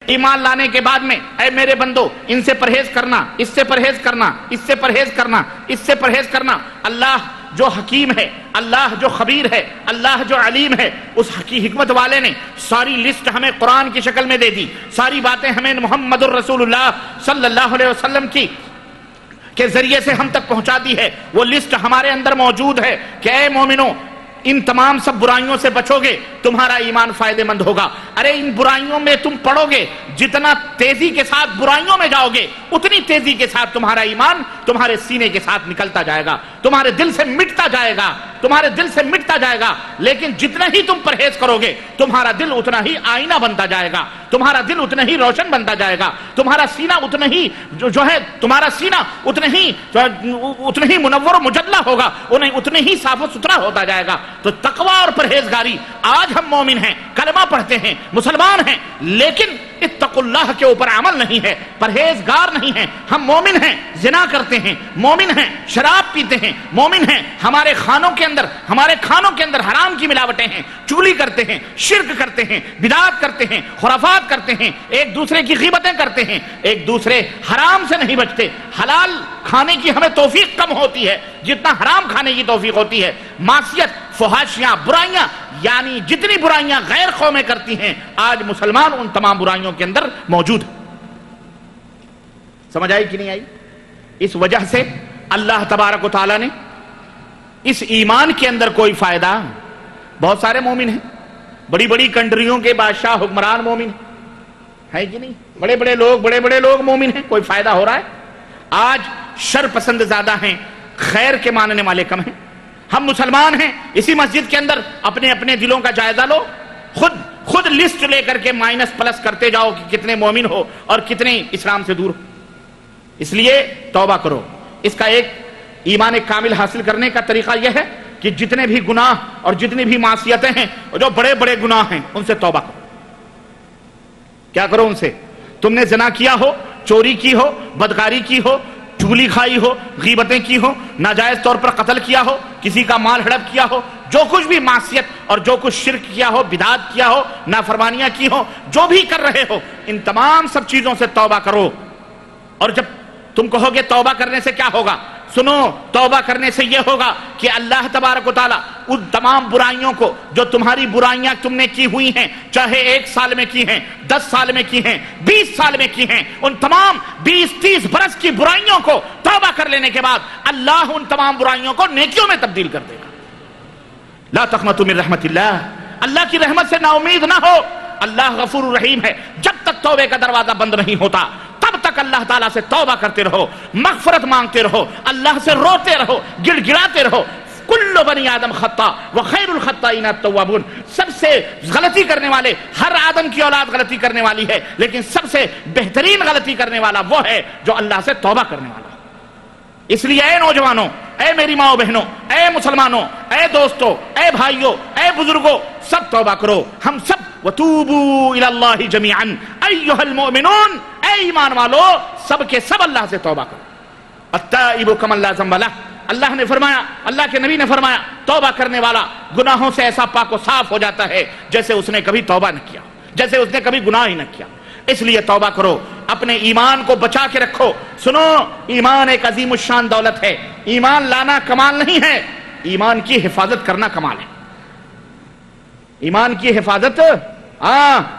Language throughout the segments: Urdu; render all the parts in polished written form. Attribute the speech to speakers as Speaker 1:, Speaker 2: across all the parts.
Speaker 1: ایمان لانے کے بعد میں اے میرے بندو ان سے پرہیز کرنا، اس سے پرہیز کرنا، اس سے پرہیز کرنا، اس سے پرہیز کرنا۔ اللہ جو حکیم ہے، اللہ جو خبیر ہے، اللہ جو علیم ہے، اس حکمت والے نے ساری لسٹ ہمیں قرآن کی شکل میں دے دی، ساری باتیں ہمیں محمد الرسول اللہ صلی اللہ علیہ وسلم کے ذریعے سے ہم تک پہنچا دی ہے۔ وہ لسٹ ہمارے اندر موجود ہے کہ اے مومنو ان تمام سب برائیوں سے بچو گے تمہارا ایمان فائدہ مند ہوگا۔ ارے ان برائیوں میں تم پڑو گے، جتنا تیزی کے ساتھ برائیوں میں جاؤ گے اتنی تیزی کے ساتھ تمہارا ایمان تمہارے سینے کے ساتھ نکلتا جائے گا، تمہارے دل سے مٹتا جائے گا، تمہارے دل سے مٹتا جائے گا۔ لیکن جتنا ہی تم پرہیز کرو گے تمہارا دل اتنا ہی آئینہ بنتا جائے گا، تمہارا دل اتنا ہی روشن بنتا جائے گا، تمہارا سینہ اتنا ہی جو ہے تمہارا سینہ اتنا ہی منور و مجلہ ہوگا، اتنے ہی صاف و ستھرا ہوتا جائے گا۔ تو تقوی اور پرہیزگاری، آج ہم مومن ہیں، کلمہ پڑھتے ہیں، مسلمان ہیں، لیکن اتقوا اللہ کے اوپر عمل نہیں ہے، پرہیزگار نہیں ہیں۔ ہم مومن ہیں، زنا کرتے ہیں، مومن ہیں، شراب پیتے ہیں، مومن ہیں، ہمارے کھانوں کے اندر حرام کی ملاوٹیں ہیں، چغلی کرتے ہیں، شرک کرتے ہیں، بدعات کرتے ہیں، خرافات کرتے ہیں، ایک دوسرے کی غیبتیں کرتے ہیں، ایک دوسرے حرام سے نہیں بچتے۔ حلال کھانے کی ہمیں توفیق کم ہوتی ہے جتنا حرام کھانے کی توفیق ہوتی ہے۔ معصیت، فحاشیاں، برائیاں، یعنی جتنی برائیاں غیر قومیں کرتی ہیں آج مسلمان ان تمام برائیوں کے اندر موجود ہیں۔ سمجھ آئی کہ نہیں آئی؟ اس وجہ سے اللہ تبارک و تعالیٰ نے اس ایمان کے اندر کوئی فائدہ، بہت سارے مومن ہیں، بڑی بڑی کنٹریوں کے بادشاہ حکمران مومن ہیں کہ نہیں؟ بڑے بڑے لوگ مومن ہیں، کوئی فائدہ ہو رہا ہے؟ آج شر پسند زیادہ ہیں، خیر کے ماننے والے کم ہیں۔ ہم مسلمان ہیں، اسی مسجد کے اندر اپنے اپنے دلوں کا جائزہ لو، خود لسٹ لے کر کے مائنس پلس کرتے جاؤ کہ کتنے مومن ہو اور کتنے اسلام سے دور ہو۔ اس لیے توبہ کرو۔ اس کا ایک ایمان کامل حاصل کرنے کا طریقہ یہ ہے کہ جتنے بھی گناہ اور جتنی بھی معصیتیں ہیں اور جو بڑے بڑے گناہ ہیں ان سے توبہ کرو۔ کیا کرو ان سے؟ تم نے زنا کیا ہو، چوری کی ہو، بدکاری کی ہو، چغلی کھائی ہو، غیبتیں کی ہو، ناجائز طور پر قتل کیا ہو، کسی کا مال ہڑپ کیا ہو، جو کچھ بھی معصیت اور جو کچھ شرک کیا ہو، بدعات کیا ہو، نافرمانیاں کی ہو، جو بھی کر رہے ہو ان تمام سب چیزوں سے توبہ کرو۔ اور جب تم کہو گے توبہ کرنے سے کیا ہوگا؟ سنو، توبہ کرنے سے یہ ہوگا کہ اللہ تبارک و تعالیٰ ان تمام برائیوں کو جو تمہاری برائیاں تم نے کی ہوئی ہیں، چاہے 1 سال میں کی ہیں، 10 سال میں کی ہیں، 20 سال میں کی ہیں، ان تمام 20-30 برس کی برائیوں کو توبہ کر لینے کے بعد اللہ ان تمام برائیوں کو نیکیوں میں تبدیل کر دے گا۔ لا تقنطوا من رحمت اللہ، اللہ کی رحمت سے نا امید نہ ہو۔ اللہ غفور الرحیم ہے، جب تک توبے کا دروازہ بند نہیں ہوتا تب تک اللہ تعالیٰ سے توبہ کرتے رہو، مغفرت مانگتے رہو، اللہ سے روتے رہو، گڑ گڑاتے رہو۔ کل بنی آدم خطا وخیر الخطائین التوابون، سب سے غلطی کرنے والے، ہر آدم کی اولاد غلطی کرنے والی ہے، لیکن سب سے بہترین غلطی کرنے والا وہ ہے جو اللہ سے توبہ کرنے والا ہے۔ اس لیے اے نوجوانوں، اے میری ماں بہنوں، اے مسلمانوں، اے دوستوں، اے بھائیوں، اے بزرگوں، سب توبہ کرو۔ ہم سب وَتُوبُوا إِلَى اللَّهِ جَمِيعًا أَيُّهَا الْمُؤْمِنُونَ، اے ایمان والو سب کے سب اللہ سے توبہ کرو۔ التائب کمن لا ذنب لہ، اللہ نے فرمایا، اللہ کے نبی نے فرمایا، توبہ کرنے والا گناہوں سے ایسا پاک و صاف ہو جاتا ہے جیسے اس نے کبھی توبہ نہ کیا، جیسے اس نے کبھی گناہ ہی نہ کیا۔ اس لیے توبہ کرو، اپنے ایمان کو بچا کے رکھو۔ سنو، ایمان ایک عظیم الشان دولت ہے۔ ایمان لانا کمال نہیں ہے، ایمان کی حفاظت کرنا کمال ہے۔ ایمان کی حفاظت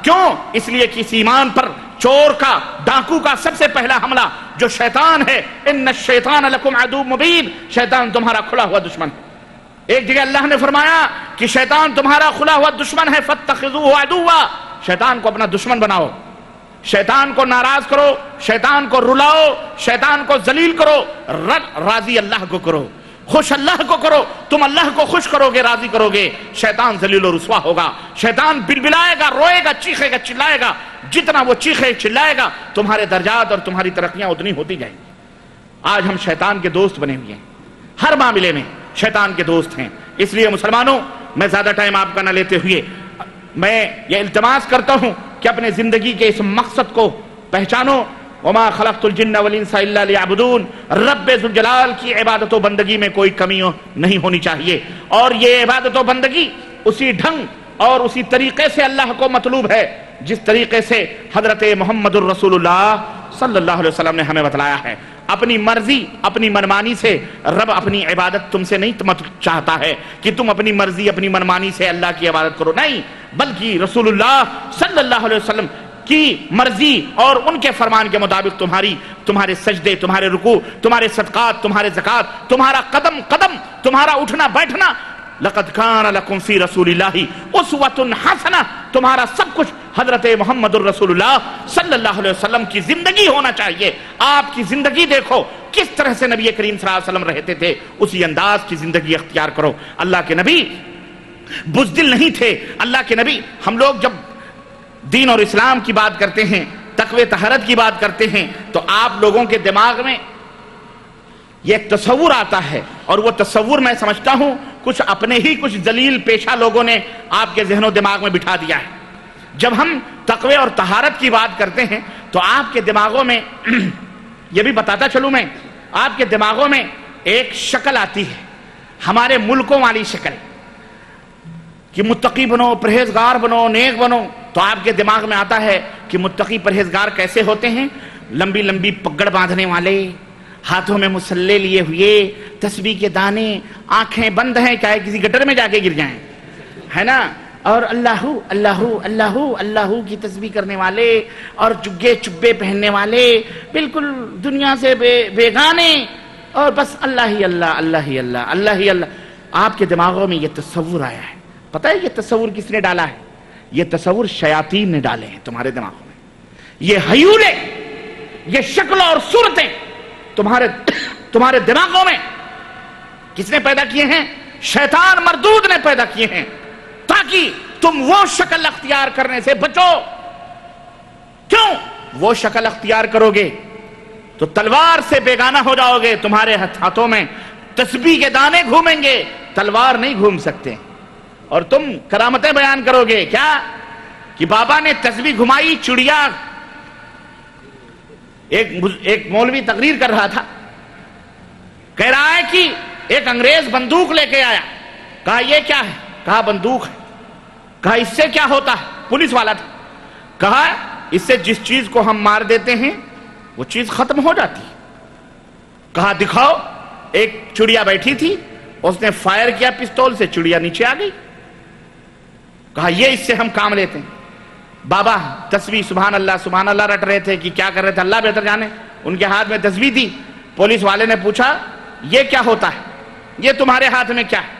Speaker 1: کیوں؟ اس لیے کہ اس ایمان پر چور کا، ڈاکو کا سب سے پہلا حملہ جو شیطان ہے، ان الشیطان لکم عدو مبین، شیطان تمہارا کھلا ہوا دشمن ہے۔ ایک جگہ اللہ نے فرمایا کہ شیطان تمہارا کھلا ہوا دشمن ہے، فاتخذوہ عدوا، شیطان کو اپنا دشمن بناؤ، شیطان کو ناراض کرو، شیطان کو رلاؤ، شیطان کو ذلیل کرو، راضی اللہ کو کرو، خوش اللہ کو کرو۔ تم اللہ کو خوش کرو گے، راضی کرو گے، شیطان ذلیل و رسوا ہوگا، شیطان بلبلائے گا، روئے گا، چیخے گا، چلائے گا۔ جتنا وہ چیخے چلائے گا تمہارے درجات اور تمہاری ترقیاں اتنی ہوتی جائیں گی۔ آج ہم شیطان کے دوست بنے ہوئے ہیں، ہر معاملے میں شیطان کے دوست ہیں۔ اس لیے مسلمانوں، میں زیادہ ٹائم آپ کا نہ لیتے ہوئے میں یہ التماس کرتا ہوں کہ اپنے زندگی کے اس مقصد کو پہچانو۔ وما خلقت الجن والانس الا لیعبدون، رب ذوالجلال کی عبادت و بندگی میں کوئی کمی نہیں ہونی چاہیے، اور یہ عبادت و بندگی اسی ڈھنگ اور اسی طریقے سے اللہ کو مطلوب ہے جس طریقے سے حضرت محمد الرسول اللہ صلی اللہ علیہ وسلم نے ہمیں بتلایا ہے۔ اپنی مرضی اپنی منمانی سے رب اپنی عبادت تم سے نہیں چاہتا ہے کہ تم اپنی مرضی اپنی منمانی سے اللہ کی عبادت کرو، نہیں، بلکہ رسول اللہ صلی اللہ علیہ وسلم کی مرضی اور ان کے فرمان کے مطابق تمہارے سجدے، تمہارے رکوع، تمہارے صدقات، تمہارے زکوٰۃ، تمہارا قدم قدم، تمہارا اٹھنا بیٹھنا، لقد کان لکم فی رسول اللہ اسوۃ حسنہ، تمہارا سب کچھ حضرت محمد الرسول اللہ صلی اللہ علیہ وسلم کی زندگی ہونا چاہیے۔ آپ کی زندگی دیکھو کس طرح سے نبی کریم صلی اللہ علیہ وسلم رہتے تھے، اسی انداز کی زندگی اختیار کرو۔ اللہ کے نبی بزدل نہیں تھے۔ اللہ کے نبی، ہم لوگ جب دین اور اسلام کی بات کرتے ہیں، تقوی طہارت کی بات کرتے ہیں، تو آپ لوگوں کے دماغ میں یہ ایک تصور آتا ہے، اور وہ تصور میں سمجھتا ہوں کچھ اپنے ہی کچھ ذلیل پیشہ لوگوں نے آپ کے ذہن و دماغ میں بٹھا دیا ہے۔ جب ہم تقوی اور طہارت کی بات کرتے ہیں تو آپ کے دماغوں میں یہ بھی بتاتا چلوں میں، آپ کے دماغوں میں ایک شکل آتی ہے، ہمارے ملکوں والی شکل کہ متقی بنو، پرہیزگار بنو، نیک بنو، تو آپ کے دماغ میں آتا ہے کہ متقی پرہیزگار کیسے ہوتے ہیں؟ لمبی لمبی پگڑ باندھنے والے، ہاتھوں میں مسلے لیے ہوئے، تسبیح کے دانے، آنکھیں بند ہیں چاہے کسی گٹر میں جا کے گر جائیں، ہے نا، اور اللہ اللہ اللہ اللہ کی تسبیح کرنے والے، اور چگے چبے پہننے والے، بالکل دنیا سے بیگانے، اور بس اللہ ہی اللہ اللہ ہی اللہ اللہ ہی اللہ۔ آپ کے دماغوں میں یہ تصور آیا ہے۔ پتہ ہے یہ تصور کس نے ڈالا ہے؟ یہ تصور شیاطین نے ڈالے ہیں تمہارے دماغوں میں۔ یہ ہیولے، یہ شکل اور صورتیں تمہارے دماغوں میں کس نے پیدا کیے ہیں؟ شیطان مردود نے پیدا کیے ہیں، تاکہ تم وہ شکل اختیار کرنے سے بچو۔ کیوں؟ وہ شکل اختیار کرو گے تو تلوار سے بیگانہ ہو جاؤ گے۔ تمہارے ہاتھوں میں تسبیح کے دانے گھومیں گے، تلوار نہیں گھوم سکتے، اور تم کرامتیں بیان کرو گے کیا کہ بابا نے تسبیح گھمائی چڑیا۔ ایک مولوی تقریر کر رہا تھا، کہہ رہا ہے کہ ایک انگریز بندوق لے کے آیا، کہا یہ کیا ہے؟ کہا بندوق ہے۔ کہا اس سے کیا ہوتا ہے؟ پولیس والا تھا۔ کہا اس سے جس چیز کو ہم مار دیتے ہیں وہ چیز ختم ہو جاتی ہے۔ کہا دکھاؤ۔ ایک چڑیا بیٹھی تھی، اس نے فائر کیا پستول سے، چڑیا نیچے آ گئی۔ کہا یہ اس سے ہم کام لیتے ہیں۔ بابا تسبیح سبحان اللہ رٹ رہے تھے کہ کیا کر رہے تھے اللہ بہتر جانے، ان کے ہاتھ میں تسبیح تھی۔ پولیس والے نے پوچھا یہ کیا ہوتا ہے؟ یہ تمہارے ہاتھ میں کیا ہے؟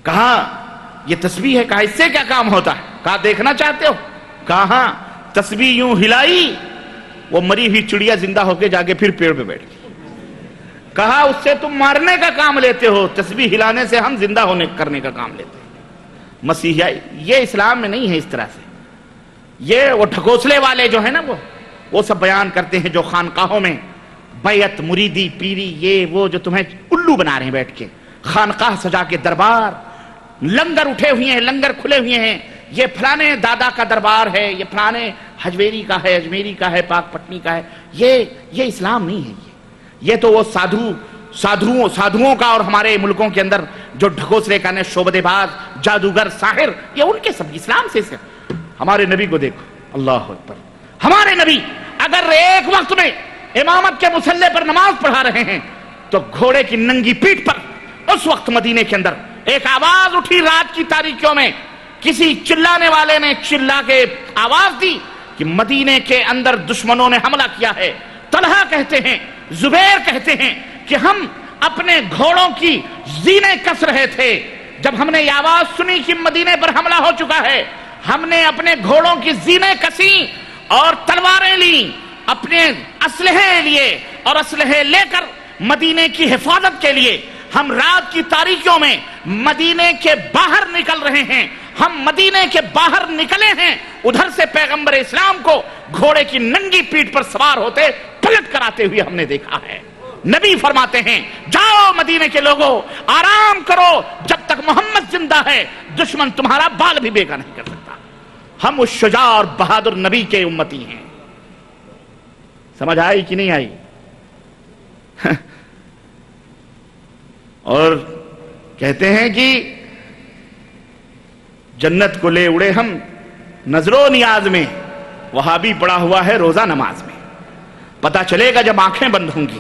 Speaker 1: کہا یہ تسبیح ہے۔ کہا اس سے کیا کام ہوتا ہے؟ کہا دیکھنا چاہتے ہو؟ کہا ہاں۔ تسبیح یوں ہلائی، وہ مری ہوئی چڑیا زندہ ہو کے جا کے پھر پیڑ پہ بیٹھ گئی۔ کہا اس سے تم مارنے کا کام لیتے ہو، تسبیح ہلانے سے ہم زندہ کرنے کا کام لیتے ہیں۔ مسیحی یہ اسلام میں نہیں ہے اس طرح سے۔ یہ وہ ڈھکوسلے والے جو ہیں نا وہ سب بیان کرتے ہیں، جو خانقاہوں میں بیعت، مریدی، پیری، یہ وہ جو تمہیں الو بنا رہے ہیں بیٹھ کے، خانقاہ سجا کے دربار، لنگر اٹھے ہوئے ہیں، لنگر کھلے ہوئے ہیں، یہ فلانے دادا کا دربار ہے، یہ فلانے حجویری کا ہے، اجمیری کا ہے، پاک پٹنی کا ہے۔ یہ اسلام نہیں ہے۔ یہ تو وہ سادھوؤں کا اور ہمارے ملکوں کے اندر جو ڈھکوسلے کا نے شعبدے باز، جادوگر، ساحر، یہ ان کے سب اسلام سے۔ ہمارے نبی کو دیکھو، اللہ اکبر، ہمارے نبی اگر ایک وقت میں امامت کے مصلی پر نماز پڑھا رہے ہیں تو گھوڑے کی ننگی پیٹھ پر اس وقت مدینے کے اندر ایک آواز اٹھی، رات کی تاریکیوں میں کسی چلانے والے نے چلا کے آواز دی کہ مدینے کے اندر دشمنوں نے حملہ کیا ہے۔ طلحہ کہتے ہیں، زبیر کہتے ہیں کہ ہم اپنے گھوڑوں کی زینے کس رہے تھے، جب ہم نے یہ آواز سنی کہ مدینے پر حملہ ہو چکا ہے، ہم نے اپنے گھوڑوں کی زینے کسی اور تلواریں لی، اپنے اسلحے لیے اور اسلحے لے کر مدینے کی حفاظت کے لیے ہم رات کی تاریکیوں میں مدینے کے باہر نکل رہے ہیں۔ ہم مدینے کے باہر نکلے ہیں، ادھر سے پیغمبر اسلام کو گھوڑے کی ننگی پیٹھ پر سوار ہوتے پلٹ کر آتے ہوئے ہم نے دیکھا ہے۔ نبی فرماتے ہیں جاؤ مدینے کے لوگوں، آرام کرو، جب تک محمد زندہ ہے دشمن تمہارا بال بھی بیگا نہیں کر سکتا۔ ہم اس شجاع اور بہادر نبی کے امتی ہیں۔ سمجھ آئی کہ نہیں آئی؟ اور کہتے ہیں کہ جنت کو لے اڑے ہم نظر و نیاز میں، وہابی پڑا ہوا ہے روزہ نماز میں. پتہ چلے گا جب آنکھیں بند ہوں گی.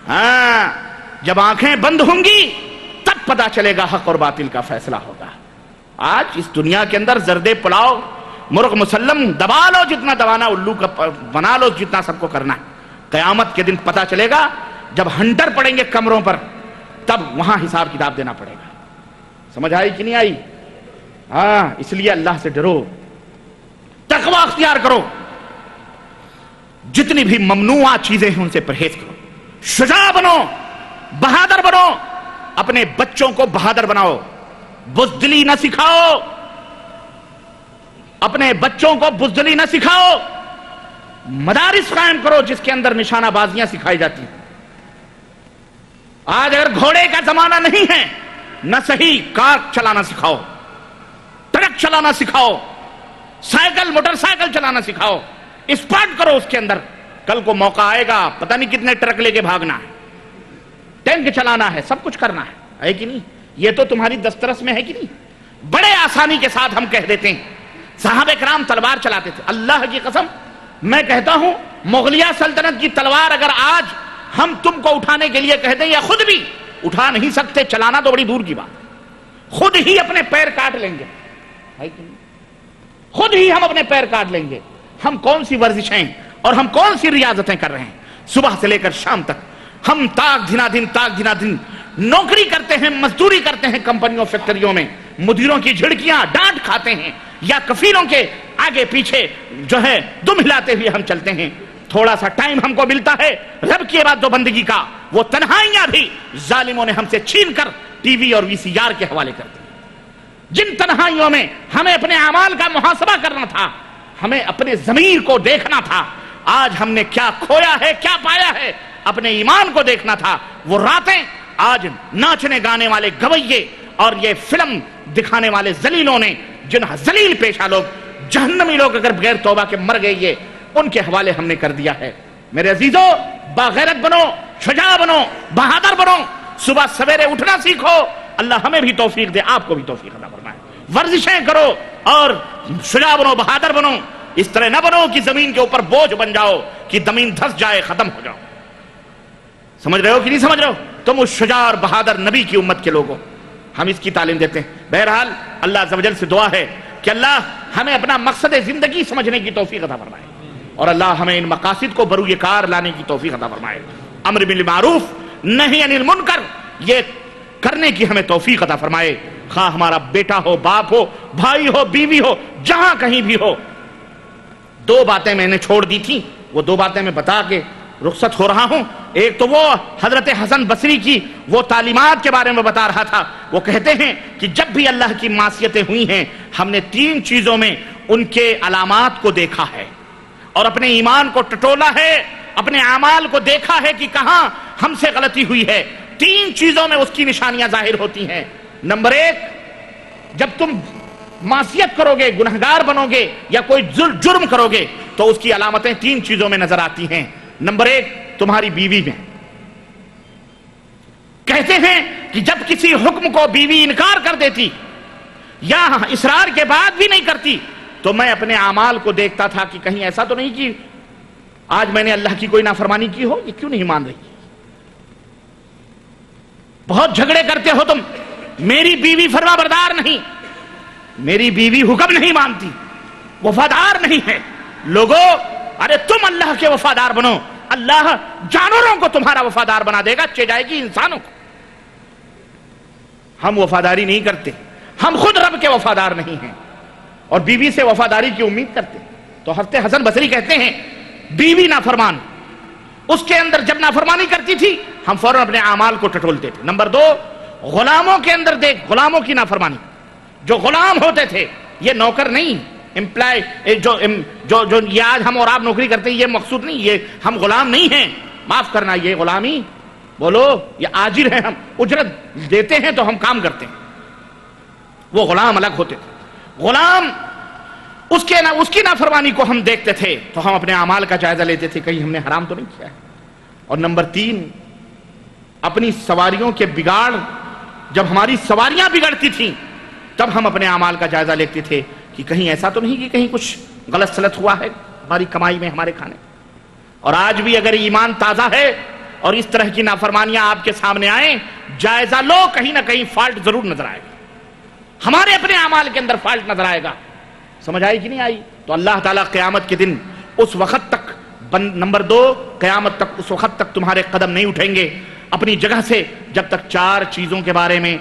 Speaker 1: ہاں، جب آنکھیں بند ہوں گی تب پتہ چلے گا حق اور باطل کا فیصلہ ہوگا. آج اس دنیا کے اندر زردے پلاؤ مرغ مسلم دبا لو جتنا دبانا، الو کا بنا لو جتنا سب کو کرنا ہے. قیامت کے دن پتہ چلے گا جب ہنٹر پڑیں گے کمروں پر تب وہاں حساب کتاب دینا پڑے گا. سمجھ آئی کہ نہیں آئی؟ ہاں، اس لیے اللہ سے ڈرو، تقوی اختیار کرو، جتنی بھی ممنوعہ چیزیں ہیں ان سے پرہیز کرو، شجاع بنو، بہادر بنو، اپنے بچوں کو بہادر بناؤ، بزدلی نہ سکھاؤ، اپنے بچوں کو بزدلی نہ سکھاؤ. مدارس قائم کرو جس کے اندر نشانہ بازیاں سکھائی جاتی ہیں. آج اگر گھوڑے کا زمانہ نہیں ہے، نہ صحیح کار چلانا سکھاؤ، ٹرک چلانا سکھاؤ، سائیکل موٹر سائیکل چلانا سکھاؤ، اسپارٹ کرو اس کے اندر. کل کو موقع آئے گا پتہ نہیں کتنے ٹرک لے کے بھاگنا ہے، ٹینک چلانا ہے، سب کچھ کرنا ہے کہ نہیں؟ یہ تو تمہاری دسترس میں ہے کہ نہیں؟ بڑے آسانی کے ساتھ ہم کہہ دیتے ہیں. صحابہ کرام تلوار چلاتے تھے. اللہ کی قسم میں کہتا ہوں مغلیہ سلطنت کی تلوار اگر آج ہم تم کو اٹھانے کے لیے کہہ دیں یا خود بھی اٹھا نہیں سکتے، چلانا تو بڑی دور کی بات. خود ہی اپنے پیر کاٹ لیں گے، خود ہی ہم اپنے پیر کاٹ لیں گے. ہم کون سی ورزشیں اور ہم کون سی ریاضتیں کر رہے ہیں؟ صبح سے لے کر شام تک ہم تاک دھنا دن نوکری کرتے ہیں، مزدوری کرتے ہیں کمپنیوں فیکٹریوں میں، مدیروں کی جھڑکیاں ڈانٹ کھاتے ہیں یا کفیلوں کے آگے پیچھے جو ہے دم ہلاتے ہوئے ہم چلتے ہیں. تھوڑا سا ٹائم ہم کو ملتا ہے رب کی عبادت و بندگی کا، وہ تنہائیاں بھی ظالموں نے ہم سے چھین کر ٹی وی اور VCR کے حوالے کر دی. جن تنہائیوں میں ہمیں اپنے اعمال کا محاسبہ کرنا تھا، ہمیں اپنے ضمیر کو دیکھنا تھا، آج ہم نے کیا کھویا ہے، کیا پایا ہے، اپنے ایمان کو دیکھنا تھا. وہ راتیں آج ناچنے گانے والے گویے اور یہ فلم دکھانے والے ذلیلوں نے، جن ذلیل پیشہ لوگ، جہنمی لوگ اگر بغیر توبہ کے مر گئے، یہ ان کے حوالے ہم نے کر دیا ہے. میرے عزیزو، باغیرت بنو، شجاع بنو، بہادر بنو، صبح سویرے اٹھنا سیکھو. اللہ ہمیں بھی توفیق دے، آپ کو بھی توفیق عطا فرمائے. ورزشیں کرو اور شجاع بنو، بہادر بنو. اس طرح نہ بنو کہ زمین کے اوپر بوجھ بن جاؤ، کہ زمین دھس جائے، ختم ہو جاؤ. سمجھ رہے ہو کہ نہیں سمجھ رہے ہو؟ تم اس شجاع اور بہادر نبی کی امت کے لوگوں، ہم اس کی تعلیم دیتے ہیں. بہرحال اللہ عز و جل سے دعا ہے کہ اللہ ہمیں اپنا مقصد زندگی سمجھنے کی توفیق عطا فرمائے، اور اللہ ہمیں ان مقاصد کو بروئے کار لانے کی توفیق عطا فرمائے. امر بالمعروف نہی عن المنکر، یہ کرنے کی ہمیں توفیق عطا فرمائے. خواہ ہمارا بیٹا ہو، باپ ہو، بھائی ہو، بیوی ہو، جہاں کہیں بھی ہو. 2 باتیں میں نے چھوڑ دی تھی، وہ 2 باتیں میں بتا کے رخصت ہو رہا ہوں. ایک تو وہ حضرت حسن بصری کی وہ تعلیمات کے بارے میں بتا رہا تھا. وہ کہتے ہیں کہ جب بھی اللہ کی معصیتیں ہوئی ہیں، ہم نے 3 چیزوں میں ان کے علامات کو دیکھا ہے اور اپنے ایمان کو ٹٹولا ہے، اپنے اعمال کو دیکھا ہے کہ کہاں ہم سے غلطی ہوئی ہے. 3 چیزوں میں اس کی نشانیاں ظاہر ہوتی ہیں. نمبر 1، جب تم معصیت کرو گے، گنہگار بنو گے یا کوئی جرم کرو گے تو اس کی علامتیں 3 چیزوں میں نظر آتی ہیں. نمبر 1، تمہاری بیوی میں. کہتے ہیں کہ جب کسی حکم کو بیوی انکار کر دیتی یا اصرار کے بعد بھی نہیں کرتی تو میں اپنے اعمال کو دیکھتا تھا کہ کہیں ایسا تو نہیں کہ آج میں نے اللہ کی کوئی نافرمانی کی ہو، یہ کیوں نہیں مان رہی. بہت جھگڑے کرتے ہو تم، میری بیوی فرما بردار نہیں، میری بیوی حکم نہیں مانتی، وفادار نہیں ہے. لوگوں، ارے تم اللہ کے وفادار بنو، اللہ جانوروں کو تمہارا وفادار بنا دے گا، چہ جائے گی انسانوں کو. ہم وفاداری نہیں کرتے، ہم خود رب کے وفادار نہیں ہیں اور بیوی سے وفاداری کی امید کرتے. تو حضرت حسن بصری کہتے ہیں بیوی نافرمان، اس کے اندر جب نافرمانی کرتی تھی ہم فوراً اپنے اعمال کو ٹٹولتے تھے. نمبر 2، غلاموں کے اندر دیکھ، غلاموں کی نافرمانی. جو غلام ہوتے تھے، یہ نوکر نہیں، امپلائی، جو یہ آج ہم اور آپ نوکری کرتے ہیں یہ مقصود نہیں، یہ ہم غلام نہیں ہیں، معاف کرنا، یہ غلامی بولو، یہ آجر ہیں، ہم اجرت دیتے ہیں تو ہم کام کرتے ہیں. وہ غلام الگ ہوتے تھے. غلام اس کی نافرمانی کو ہم دیکھتے تھے تو ہم اپنے اعمال کا جائزہ لیتے تھے، کہیں ہم نے حرام تو نہیں کیا ہے. اور نمبر 3، اپنی سواریوں کے بگاڑ، جب ہماری سواریاں بگڑتی تھیں تب ہم اپنے اعمال کا جائزہ لیتے تھے کہ کہ کہیں ایسا تو نہیں کہ کہیں کچھ غلط سلط ہوا ہے ہماری کمائی میں، ہمارے کھانے. اور آج بھی اگر ایمان تازہ ہے اور اس طرح کی نافرمانیاں آپ کے سامنے آئیں، جائزہ لو، کہیں نہ کہیں فالٹ ضرور نظر آئے گا، ہمارے اپنے اعمال کے اندر فالٹ نظر آئے گا. سمجھ آئی کہ نہیں آئی؟ تو اللہ تعالیٰ قیامت کے دن اس وقت تک نمبر 2، قیامت تک اس وقت تک تمہارے قدم نہیں اٹھیں گے اپنی جگہ سے جب تک 4 چیزوں کے بارے میں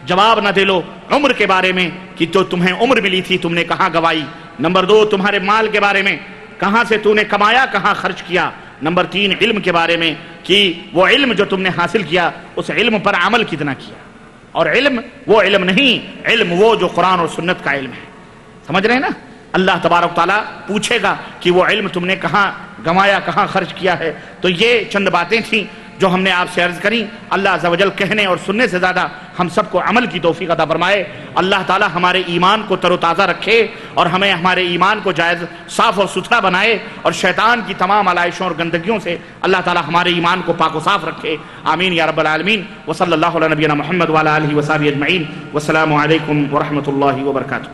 Speaker 1: جواب نہ دے لو. عمر کے بارے میں کہ جو تمہیں عمر ملی تھی تم نے کہاں گوائی. نمبر 2 تمہارے مال کے بارے میں، کہاں سے تو نے کمایا، کہاں خرچ کیا. نمبر 3 علم کے بارے میں کہ وہ علم جو تم نے حاصل کیا اس علم پر عمل کتنا کیا. اور علم وہ علم نہیں، علم وہ جو قرآن اور سنت کا علم ہے. سمجھ رہے ہیں نا؟ اللہ تبارک تعالیٰ پوچھے گا کہ وہ علم تم نے کہاں گنوایا، کہاں خرچ کیا ہے. تو یہ چند باتیں تھیں جو ہم نے آپ سے عرض کریں. اللہ عز و جل کہنے اور سننے سے زیادہ ہم سب کو عمل کی توفیق عطا فرمائے. اللہ تعالیٰ ہمارے ایمان کو تر و تازہ رکھے اور ہمیں ہمارے ایمان کو جائز صاف اور ستھرا بنائے، اور شیطان کی تمام علائشوں اور گندگیوں سے اللہ تعالیٰ ہمارے ایمان کو پاک و صاف رکھے. آمین یا رب العالمین. وصلی اللہ علی نبینا محمد وعلی آلہ وصحبہ اجمعین. والسلام علیکم ورحمۃ اللہ وبرکاتہ.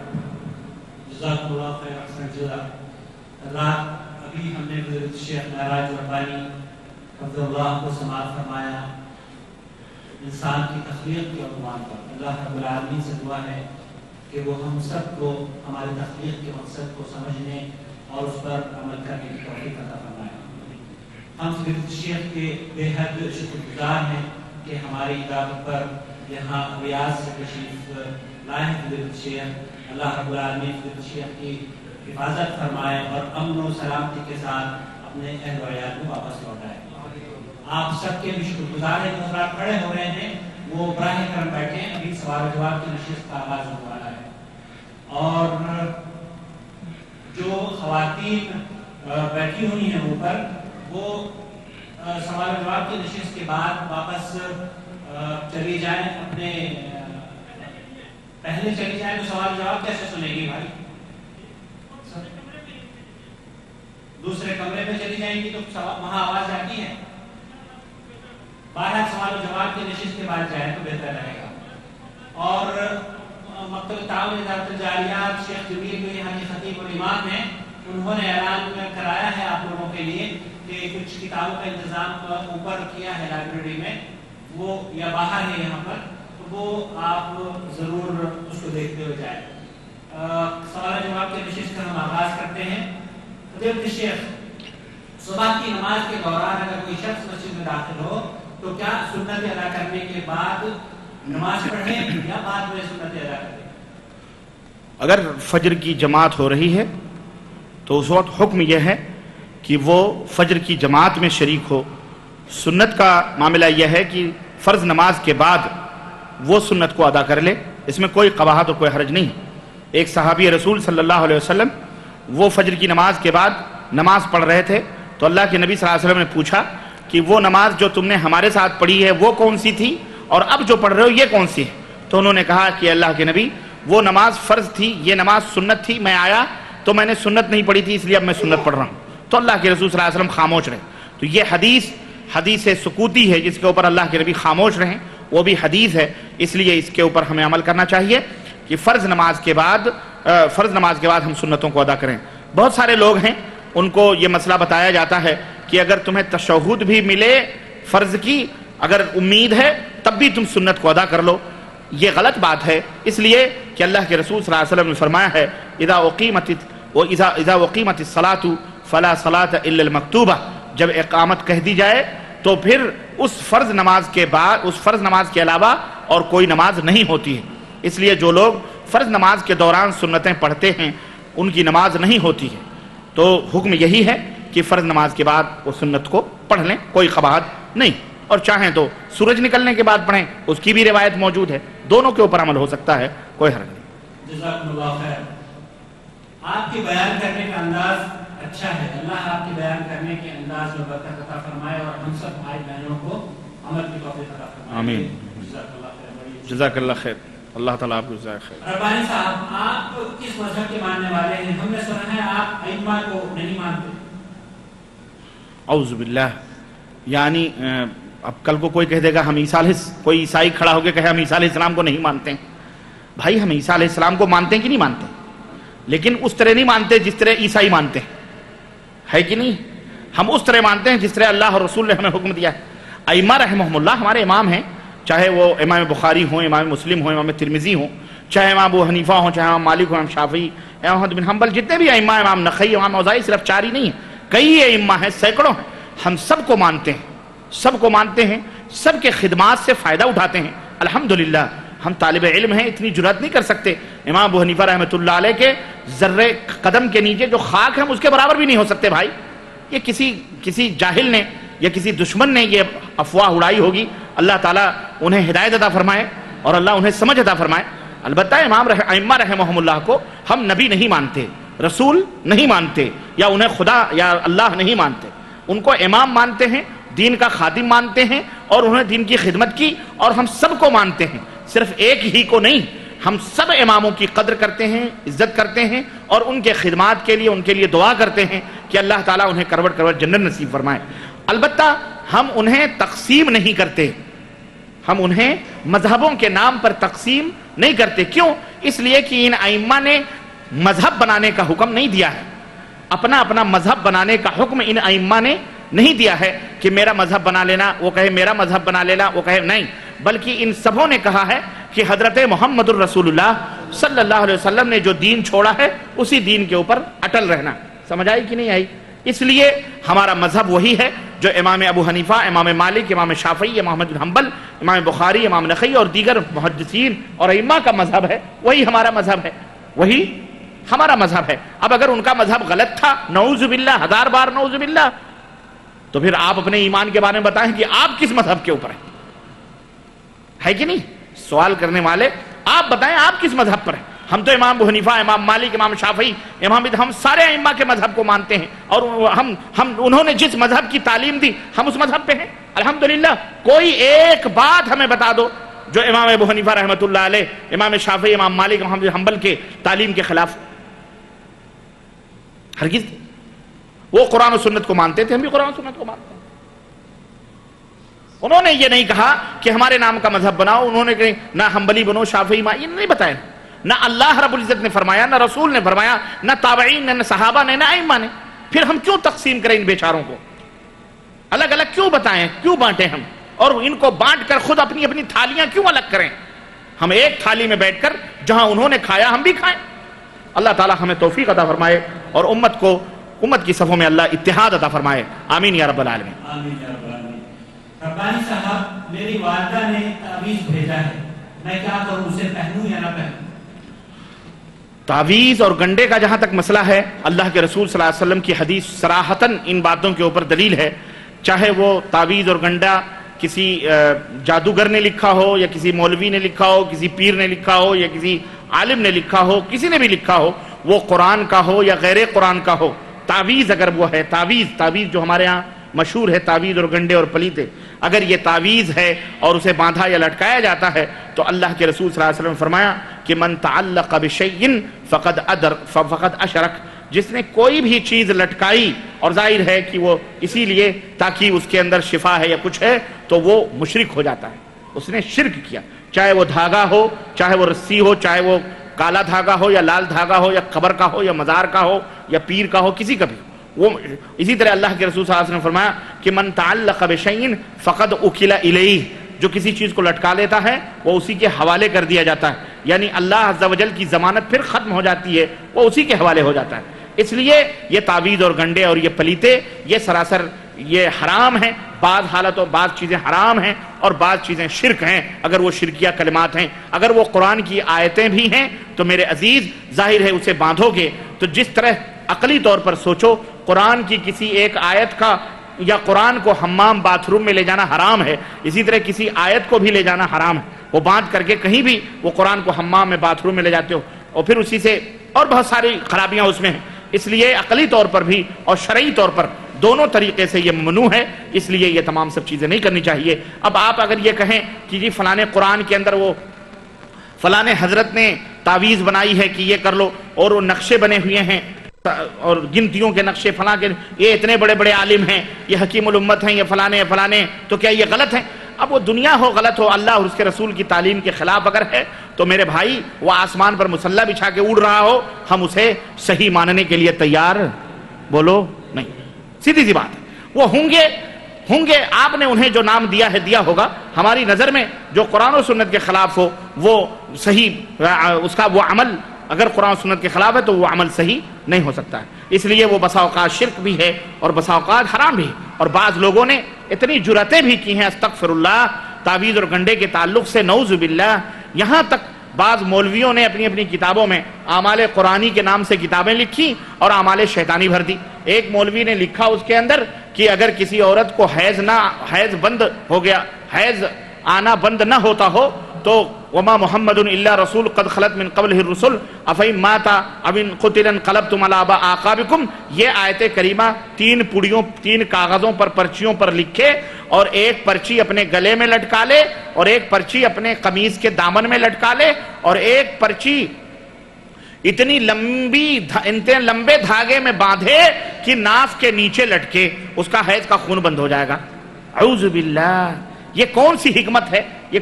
Speaker 2: جزاک اللہ خیر، احسن جزا. رات ابھی ہم نے حضرت شیخ معراج ربانی حفظ اللہ کو سماعت فرمایا انسان کی تخلیق کے عنوان پر. اللہ رب العالمین سے دعا ہے کہ وہ ہم سب کو ہمارے تخلیق کے مقصد کو سمجھنے اور اس پر عمل کرنے کی توفیق عطا فرمائے. ہم حضرت شیخ کے بے حد شکر گزار ہیں کہ ہماری دعوت پر یہاں ریاض سے تشریف لائے ہیں حضرت شیخ. اللہ رب العالمین حضرت شیخ کی حفاظت فرمائے اور امن و سلامتی کے ساتھ اپنے اہل و عیال کو واپس لوٹائے. آپ سب کے بھی شکر گزار ہیں. حضرات کھڑے ہو رہے ہیں وہ براہ کرم بیٹھے ہیں. ابھی سوال و جواب کی نشست کا آغاز ہونے والا ہے اور جو خواتین بیٹھی ہوئی ہیں اوپر وہ سوال و جواب کی نشست کے بعد واپس چلی جائیں. اپنے پہلے چلی جائیں تو سوال و جواب کیسے سنیں گی بھائی؟ دوسرے کمرے میں چلی جائیں گی تو وہاں آواز آتی ہے. باہر سوال و جواب کی نشست کے بعد جائیں تو بہتر رہے گا. اور مکتب تعاون ادارۃ الجاریات شیخ جمیل جو یہاں کے خطیب اور امام ہیں، انہوں نے اعلان کرایا ہے آپ لوگوں کے لیے کہ کچھ کتابوں کا انتظام اوپر کیا ہے لائبریری میں، وہ یا باہر ہے یہاں پر، تو وہ آپ ضرور اس کو دیکھتے ہوئے جائیں. سوال و جواب کے نشست کا ہم آغاز کرتے ہیں. حضرت شیخ، صبح کی نماز کے دوران اگر کوئی شخص مسجد میں داخل ہو تو کیا سنت ادا کرنے کے بعد نماز پڑھیں یا بعد میں سنت ادا کریں؟
Speaker 1: اگر فجر کی جماعت ہو رہی ہے تو اس وقت حکم یہ ہے کہ وہ فجر کی جماعت میں شریک ہو. سنت کا معاملہ یہ ہے کہ فرض نماز کے بعد وہ سنت کو ادا کر لے، اس میں کوئی قباحت اور کوئی حرج نہیں. ایک صحابی رسول صلی اللہ علیہ وسلم وہ فجر کی نماز کے بعد نماز پڑھ رہے تھے تو اللہ کے نبی صلی اللہ علیہ وسلم نے پوچھا کہ وہ نماز جو تم نے ہمارے ساتھ پڑھی ہے وہ کون سی تھی اور اب جو پڑھ رہے ہو یہ کون سی ہے؟ تو انہوں نے کہا کہ اللہ کے نبی وہ نماز فرض تھی، یہ نماز سنت تھی. میں آیا تو میں نے سنت نہیں پڑھی تھی اس لیے اب میں سنت پڑھ رہا ہوں. تو اللہ کے رسول صلی اللہ علیہ وسلم خاموش رہے. تو یہ حدیث سکوتی ہے جس کے اوپر اللہ کے نبی خاموش رہیں، وہ بھی حدیث ہے. اس لیے اس کے اوپر ہمیں عمل کرنا چاہیے کہ فرض نماز کے بعد ہم سنتوں کو ادا کریں. بہت سارے لوگ ہیں ان کو یہ مسئلہ بتایا جاتا ہے کہ اگر تمہیں تشہد بھی ملے فرض کی، اگر امید ہے تب بھی تم سنت کو ادا کر لو. یہ غلط بات ہے، اس لیے کہ اللہ کے رسول صلی اللہ علیہ وسلم نے فرمایا ہے اذا اقیمت الصلاۃ فلا صلاۃ الا المکتوبہ. جب اقامت کہہ دی جائے تو پھر اس فرض نماز کے بعد اس فرض نماز کے علاوہ اور کوئی نماز نہیں ہوتی ہے. اس لیے جو لوگ فرض نماز کے دوران سنتیں پڑھتے ہیں ان کی نماز نہیں ہوتی ہے. تو حکم یہی ہے کہ فرض نماز کے بعد وہ سنت کو پڑھ لیں، کوئی قباحت نہیں. اور چاہیں تو سورج نکلنے کے بعد پڑھیں، اس کی بھی روایت موجود ہے. دونوں کے اوپر عمل ہو سکتا ہے، کوئی حرج نہیں.
Speaker 2: جزاکم اللہ خیر. آپ کے بیان کرنے کا انداز اچھا ہے. اللہ آپ کے بیان کرنے کے انداز میں برکت عطا فرمائے اور ہم سب بھائی بہنوں کو عمل کی توفیق عطا فرمائے.
Speaker 1: آمین.
Speaker 2: جزاک اللہ خیر.
Speaker 1: جزاک اللہ خیر. اللہ تعالیٰ آپ کو جزائے خیر.
Speaker 2: ربانی صاحب، آپ کس مذہب کے ماننے والے ہیں؟ ہم نے سنا ہے آپ ائمہ کو نہیں مانتے.
Speaker 1: اعوذ باللہ. یعنی اب کل کو کوئی کہہ دے گا ہم کوئی عیسائی کھڑا ہو کے کہے ہم عیسیٰ علیہ السلام کو نہیں مانتے ہیں. بھائی ہم عیسیٰ علیہ السلام کو مانتے ہیں کہ نہیں مانتے؟ لیکن اس طرح نہیں مانتے جس طرح عیسائی مانتے ہیں، ہے کہ نہیں؟ ہم اس طرح مانتے ہیں جس طرح اللہ اور رسول نے ہمیں حکم دیا ہے۔ ائمہ رحمہم اللہ ہمارے امام ہیں، چاہے وہ امام بخاری ہوں، امام مسلم ہوں، امام ترمذی ہوں، چاہے امام ابو حنیفہ ہوں، چاہے امام مالک ہوں، امام شافعی، امام احمد بن حنبل، جتنے بھی ائمہ، امام نخعی، امام اوزاعی، صرف 4 ہی نہیں ہیں، کئی ائمہ ہیں، سینکڑوں ہیں۔ ہم سب کو مانتے ہیں، سب کو مانتے ہیں، سب کے خدمات سے فائدہ اٹھاتے ہیں۔ الحمدللہ ہم طالب علم ہیں، اتنی جرات نہیں کر سکتے امام ابو حنیفہ رحمۃ اللہ علیہ کے ذرے قدم کے نیچے جو خاک ہے ہم اس کے برابر بھی نہیں ہو سکتے بھائی۔ یہ کسی جاہل نے یا کسی دشمن نے یہ افواہ اڑائی ہوگی، اللہ تعالیٰ انہیں ہدایت عطا فرمائے اور اللہ انہیں سمجھ عطا فرمائے۔ البتہ ائمہ رحمہم اللہ کو ہم نبی نہیں مانتے، رسول نہیں مانتے، یا انہیں خدا یا اللہ نہیں مانتے، ان کو امام مانتے ہیں، دین کا خادم مانتے ہیں، اور انہوں نے دین کی خدمت کی، اور ہم سب کو مانتے ہیں، صرف ایک ہی کو نہیں۔ ہم سب اماموں کی قدر کرتے ہیں، عزت کرتے ہیں، اور ان کے خدمات کے لیے ان کے لیے دعا کرتے ہیں کہ اللہ تعالیٰ انہیں کروٹ کروٹ جنت نصیب فرمائے۔ البتہ ہم انہیں تقسیم نہیں کرتے، ہم انہیں مذہبوں کے نام پر تقسیم نہیں کرتے۔ کیوں؟ اس لیے کہ ان ائمہ نے مذہب بنانے کا حکم نہیں دیا ہے، اپنا اپنا مذہب بنانے کا حکم ان ائمہ نے نہیں دیا ہے کہ میرا مذہب بنا لینا، وہ کہے میرا مذہب بنا لینا، وہ کہے نہیں، بلکہ ان سبوں نے کہا ہے کہ حضرت محمد الرسول اللہ صلی اللہ علیہ وسلم نے جو دین چھوڑا ہے اسی دین کے اوپر اٹل رہنا۔ سمجھ آئی کہ نہیں آئی؟ اس لیے ہمارا مذہب وہی ہے جو امام ابو حنیفہ، امام مالک، امام شافعی، امام احمد بن حنبل، امام بخاری، امام نخعی اور دیگر محدثین اور ائمہ کا مذہب ہے، وہی ہمارا مذہب ہے، وہی ہمارا مذہب ہے۔ اب اگر ان کا مذہب غلط تھا، نعوذ باللہ، 1000 بار نعوذ باللہ، تو پھر آپ اپنے ایمان کے بارے میں بتائیں کہ آپ کس مذہب کے اوپر ہیں، ہے کہ نہیں؟ سوال کرنے والے آپ بتائیں آپ کس مذہب پر ہیں۔ ہم تو امام ابو حنیفہ، امام مالک، امام شافعی، ہم سارے ائمہ کے مذہب کو مانتے ہیں، اور انہوں نے جس مذہب کی تعلیم دی ہم اس مذہب پہ ہیں الحمدللہ۔ کوئی ایک بات ہمیں بتا دو جو امام ابو حنیفہ رحمۃ اللہ علیہ، امام شافعی، امام مالک، امام حنبل کے تعلیم کے خلاف، ہرگز۔ وہ قرآن و سنت کو مانتے تھے، ہم بھی قرآن و سنت کو مانتے ہیں۔ انہوں نے یہ نہیں کہا کہ ہمارے نام کا مذہب بناؤ، انہوں نے کہ نہ حنبلی بنو، شافعی، یہ نہیں بتایا، نہ اللہ رب العزت نے فرمایا، نہ رسول نے فرمایا، نہ تابعین نے، نہ صحابہ نے، نہ ائمہ نے۔ پھر ہم کیوں تقسیم کریں ان بیچاروں کو؟ الگ الگ کیوں بتائیں، کیوں بانٹیں ہم؟ اور ان کو بانٹ کر خود اپنی اپنی تھالیاں کیوں الگ کریں؟ ہم ایک تھالی میں بیٹھ کر جہاں انہوں نے کھایا ہم بھی کھائیں۔ اللہ تعالیٰ ہمیں توفیق عطا فرمائے اور امت کی صفوں میں اللہ اتحاد عطا فرمائے، آمین یا رب العالمین۔
Speaker 2: آمین یا رب العالمین۔ ربانی صاحب، میری والدہ نے تعویذ بھیجا ہے، میں کیا کروں، اسے پہنوں یا نہ پہنوں؟
Speaker 1: تعویذ اور گنڈے کا جہاں تک مسئلہ ہے، اللہ کے رسول صلی اللہ علیہ وسلم کی حدیث صراحتاً ان باتوں کے اوپر دلیل ہے، چاہے وہ تعویذ اور گنڈا کسی جادوگر نے لکھا ہو، یا کسی مولوی نے لکھا ہو، کسی پیر نے لکھا ہو، یا کسی عالم نے لکھا ہو، کسی نے بھی لکھا ہو، وہ قرآن کا ہو یا غیر قرآن کا ہو، تعویذ اگر وہ ہے، تعویذ جو ہمارے ہاں مشہور ہے، تعویذ اور گنڈے اور پلیتے، اگر یہ تعویذ ہے اور اسے باندھا یا لٹکایا جاتا ہے تو اللہ کے رسول صلی اللہ علیہ وسلم نے فرمایا کہ من تعلق بشیء فقد اشرک، جس نے کوئی بھی چیز لٹکائی اور ظاہر ہے کہ وہ اسی لیے تاکہ اس کے اندر شفا ہے یا کچھ ہے، تو وہ مشرک ہو جاتا ہے، اس نے شرک کیا، چاہے وہ دھاگا ہو، چاہے وہ رسی ہو، چاہے وہ کالا دھاگا ہو یا لال دھاگا ہو، یا قبر کا ہو یا مزار کا ہو یا پیر کا ہو، کسی کا بھی وہ۔ اسی طرح اللہ کے رسول صلی اللہ علیہ وسلم نے فرمایا کہ من تعلق بشیء فقد اکل الیہ، جو کسی چیز کو لٹکا لیتا ہے وہ اسی کے حوالے کر دیا جاتا ہے، یعنی اللہ عز و جل کی ضمانت پھر ختم ہو جاتی ہے، وہ اسی کے حوالے ہو جاتا ہے۔ اس لیے یہ تعویذ اور گنڈے اور یہ پلیتے یہ سراسر یہ حرام ہیں، بعض حالتوں بعض چیزیں حرام ہیں اور بعض چیزیں شرک ہیں، اگر وہ شرکیہ کلمات ہیں۔ اگر وہ قرآن کی آیتیں بھی ہیں تو میرے عزیز ظاہر ہے اسے باندھو گے تو جس طرح عقلی طور پر سوچو، قرآن کی کسی ایک آیت کا یا قرآن کو حمام باتھ روم میں لے جانا حرام ہے، اسی طرح کسی آیت کو بھی لے جانا حرام ہے۔ وہ باندھ کر کے کہیں بھی وہ قرآن کو حمام میں باتھ روم میں لے جاتے ہو اور پھر اسی سے اور بہت ساری خرابیاں اس میں ہیں۔ اس لیے عقلی طور پر بھی اور شرعی طور پر دونوں طریقے سے یہ ممنوع ہے، اس لیے یہ تمام سب چیزیں نہیں کرنی چاہیے۔ اب آپ اگر یہ کہیں کہ جی فلاں قرآن کے اندر وہ فلاں حضرت نے تعویذ بنائی ہے کہ یہ کر لو، اور وہ نقشے بنے ہوئے ہیں اور گنتیوں کے نقشے فلاں کے، یہ اتنے بڑے بڑے عالم ہیں، یہ حکیم الامت ہیں، یہ فلاں، تو کیا یہ غلط ہیں؟ اب وہ دنیا ہو غلط ہو، اللہ اور اس کے رسول کی تعلیم کے خلاف اگر ہے تو میرے بھائی وہ آسمان پر مسلح بچھا کے اڑ رہا ہو، ہم اسے صحیح ماننے کے لیے تیار بولو نہیں. سیدھی سی بات ہے. وہ ہوں گے آپ نے انہیں جو نام دیا ہے دیا ہوگا. ہماری نظر میں جو قرآن و سنت کے خلاف ہو وہ صحیح، اس کا وہ عمل اگر قرآن و سنت کے خلاف ہے تو وہ عمل صحیح نہیں ہو سکتا ہے. اس لیے وہ بسا اوقات شرک بھی ہے اور بسا اوقات حرام بھی ہے. اور بعض لوگوں نے اتنی جرأتیں بھی کی ہیں استغفر اللہ تعویذ اور گنڈے کے تعلق سے، نعوذ باللہ. یہاں تک بعض مولویوں نے اپنی اپنی کتابوں میں اعمال قرآنی کے نام سے کتابیں لکھی اور اعمال شیطانی بھر دی. ایک مولوی نے لکھا اس کے اندر کہ اگر کسی عورت کو حیض بند ہو گیا، حیض آنا بند نہ ہوتا ہو تو وما محمد الا رسول قد خلت من قبلہ الرسل افئن مات او قتل انقلبتم علی اعقابکم. یہ آیت کریمہ 3 کاغذوں پر پرچیوں پر لکھے اور ایک پرچی اپنے گلے میں لٹکا لے اور ایک پرچی اپنے قمیض کے دامن میں لٹکا لے اور ایک پرچی اتنے لمبے دھاگے میں باندھے کہ ناف کے نیچے لٹکے، اس کا حیض کا خون بند ہو جائے گا. اعوذ باللہ. یہ کون سی حکمت ہے؟ یہ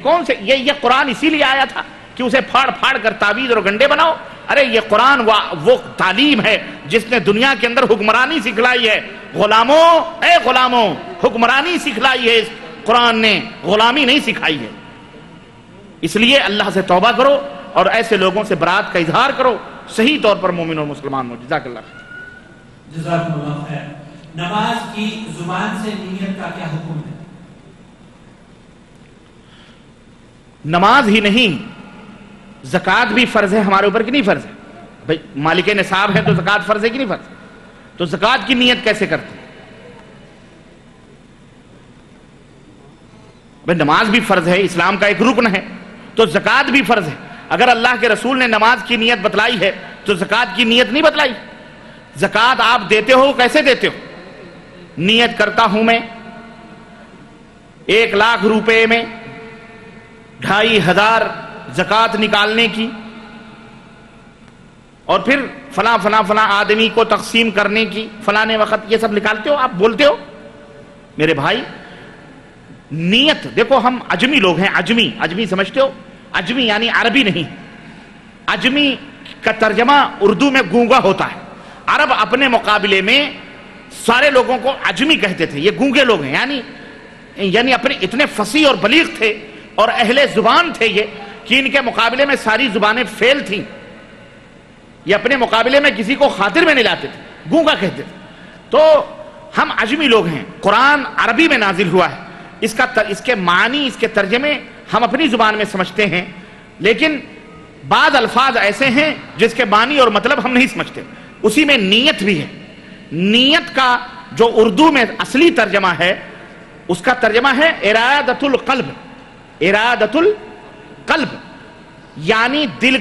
Speaker 1: قرآن اسی لیے آیا تھا کہ اسے پھاڑ پھاڑ کر تعویذ اور گنڈے بناؤ. ارے یہ قرآن وہ تعلیم ہے جس نے دنیا کے اندر حکمرانی سکھلائی ہے. غلاموں حکمرانی سکھلائی ہے اس قرآن نے، غلامی نہیں سکھائی ہے. اس لیے اللہ سے توبہ کرو اور ایسے لوگوں سے برات کا اظہار کرو، صحیح طور پر مومن اور مسلمان ہو. جزاک اللہ خیر.
Speaker 2: جزاکم اللہ خیر. نماز کی زبان سے نیت کا کیا حکم ہے؟
Speaker 1: نماز ہی نہیں، زکوٰۃ بھی فرض ہے ہمارے اوپر کہ نہیں فرض ہے؟ بھائی مالک نصاب ہے تو زکوٰۃ فرض ہے کہ نہیں فرض؟ تو زکوٰۃ کی نیت کیسے کرتے ہیں؟ بھائی نماز بھی فرض ہے، اسلام کا ایک رکن ہے، تو زکوٰۃ بھی فرض ہے. اگر اللہ کے رسول نے نماز کی نیت بتلائی ہے تو زکوٰۃ کی نیت نہیں بتلائی؟ زکوٰۃ آپ دیتے ہو، کیسے دیتے ہو؟ نیت کرتا ہوں میں 1,00,000 روپے میں 2,500 زکوٰۃ نکالنے کی اور پھر فلاں آدمی کو تقسیم کرنے کی فلاں وقت. یہ سب نکالتے ہو، آپ بولتے ہو. میرے بھائی نیت دیکھو، ہم عجمی لوگ ہیں. عجمی سمجھتے ہو؟ عجمی یعنی عربی نہیں. عجمی کا ترجمہ اردو میں گونگا ہوتا ہے. عرب اپنے مقابلے میں سارے لوگوں کو عجمی کہتے تھے. یہ گونگے لوگ ہیں، یعنی اپنے اتنے فصیح اور بلیغ تھے اور اہل زبان تھے یہ کہ ان کے مقابلے میں ساری زبانیں فیل تھیں. یہ اپنے مقابلے میں کسی کو خاطر میں نہیں لاتے تھے، گونگا کہتے تھے. تو ہم عجمی لوگ ہیں. قرآن عربی میں نازل ہوا ہے، اس کے معنی، اس کے ترجمے ہم اپنی زبان میں سمجھتے ہیں، لیکن بعض الفاظ ایسے ہیں جس کے معنی اور مطلب ہم نہیں سمجھتے. اسی میں نیت بھی ہے. نیت کا جو اردو میں اصلی ترجمہ ہے اس کا ترجمہ ہے ارادۃ القلب. ارادۃ القلب یعنی دل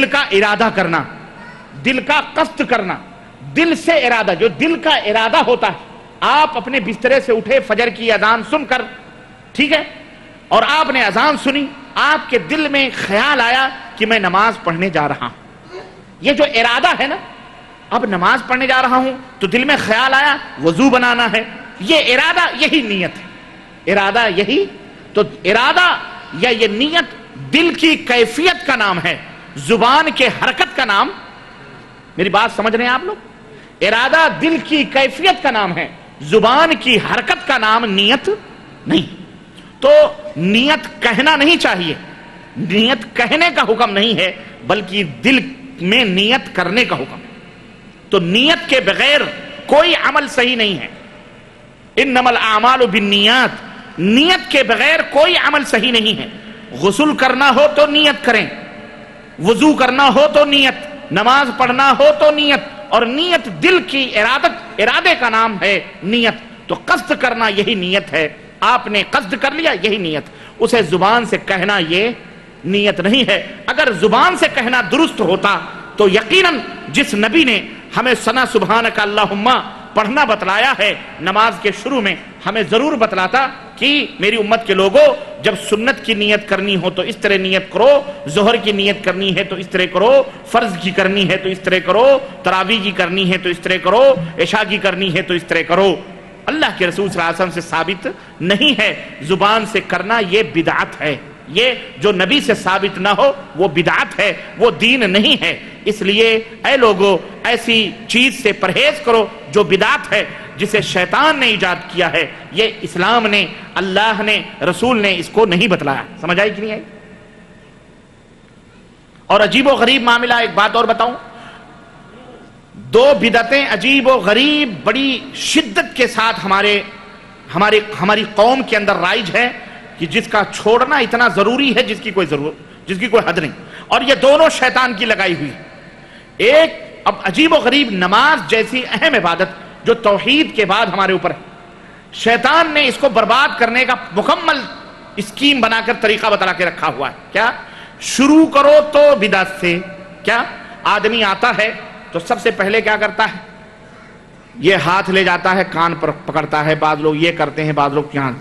Speaker 1: کا ارادہ کرنا، دل کا قصد کرنا، دل سے ارادہ. جو دل کا ارادہ ہوتا ہے، آپ اپنے بسترے سے اٹھے فجر کی اذان سن کر، ٹھیک ہے، اور آپ نے اذان سنی، آپ کے دل میں خیال آیا کہ میں نماز پڑھنے جا رہا ہوں. یہ جو ارادہ ہے نا، اب نماز پڑھنے جا رہا ہوں تو دل میں خیال آیا وضو بنانا ہے. یہ ارادہ، یہی نیت ہے. ارادہ یہی تو ارادہ یا یہ نیت دل کی کیفیت کا نام ہے، زبان کے حرکت کا نام. میری بات سمجھ رہے ہیں آپ لوگ؟ ارادہ دل کی کیفیت کا نام ہے، زبان کی حرکت کا نام نیت نہیں. تو نیت کہنا نہیں چاہیے، نیت کہنے کا حکم نہیں ہے بلکہ دل میں نیت کرنے کا حکم ہے. تو نیت کے بغیر کوئی عمل صحیح نہیں ہے. انما الاعمال بالنیات، نیت کے بغیر کوئی عمل صحیح نہیں ہے. غسل کرنا ہو تو نیت کریں، وضو کرنا ہو تو نیت، نماز پڑھنا ہو تو نیت. اور نیت دل کی ارادے کا نام ہے نیت. تو قصد کرنا یہی نیت ہے. آپ نے قصد کر لیا یہی نیت. اسے زبان سے کہنا یہ نیت نہیں ہے. اگر زبان سے کہنا درست ہوتا تو یقیناً جس نبی نے ہمیں ثنا سبحانک اللہم پڑھنا بتلایا ہے نماز کے شروع میں، ہمیں ضرور بتلاتا کہ میری امت کے لوگوں جب سنت کی نیت کرنی ہو تو اس طرح نیت کرو، ظہر کی نیت کرنی ہے تو اس طرح کرو، فرض کی کرنی ہے تو اس طرح کرو، تراویح کی کرنی ہے تو اس طرح کرو، عشاء کی کرنی ہے تو اس طرح کرو. اللہ کے رسول صلی اللہ علیہ وسلم سے ثابت نہیں ہے. زبان سے کرنا یہ بدعت ہے، یہ جو نبی سے ثابت نہ ہو وہ بدعت ہے، وہ دین نہیں ہے۔ اس لیے اے لوگو ایسی چیز سے پرہیز کرو جو بدعت ہے، جسے شیطان نے ایجاد کیا ہے، یہ اسلام نے، اللہ نے، رسول نے اس کو نہیں بتلایا۔ سمجھ آئی کہ نہیں آئی؟ اور عجیب و غریب معاملہ، ایک بات اور بتاؤں، دو بدعتیں عجیب و غریب بڑی شدت کے ساتھ ہماری قوم کے اندر رائج ہے کہ جس کا چھوڑنا اتنا ضروری ہے جس کی کوئی حد نہیں، اور یہ دونوں شیطان کی لگائی ہوئی۔ ایک اب عجیب و غریب نماز جیسی اہم عبادت جو توحید کے بعد ہمارے اوپر ہے، شیطان نے اس کو برباد کرنے کا مکمل اسکیم بنا کر طریقہ بتلا کے رکھا ہوا ہے۔ کیا؟ شروع کرو تو بدعت سے۔ کیا؟ آدمی آتا ہے تو سب سے پہلے کیا کرتا ہے؟ یہ ہاتھ لے جاتا ہے، کان پر پکڑتا ہے، بعض لوگ یہ کرتے ہیں، بعض لوگ یہاں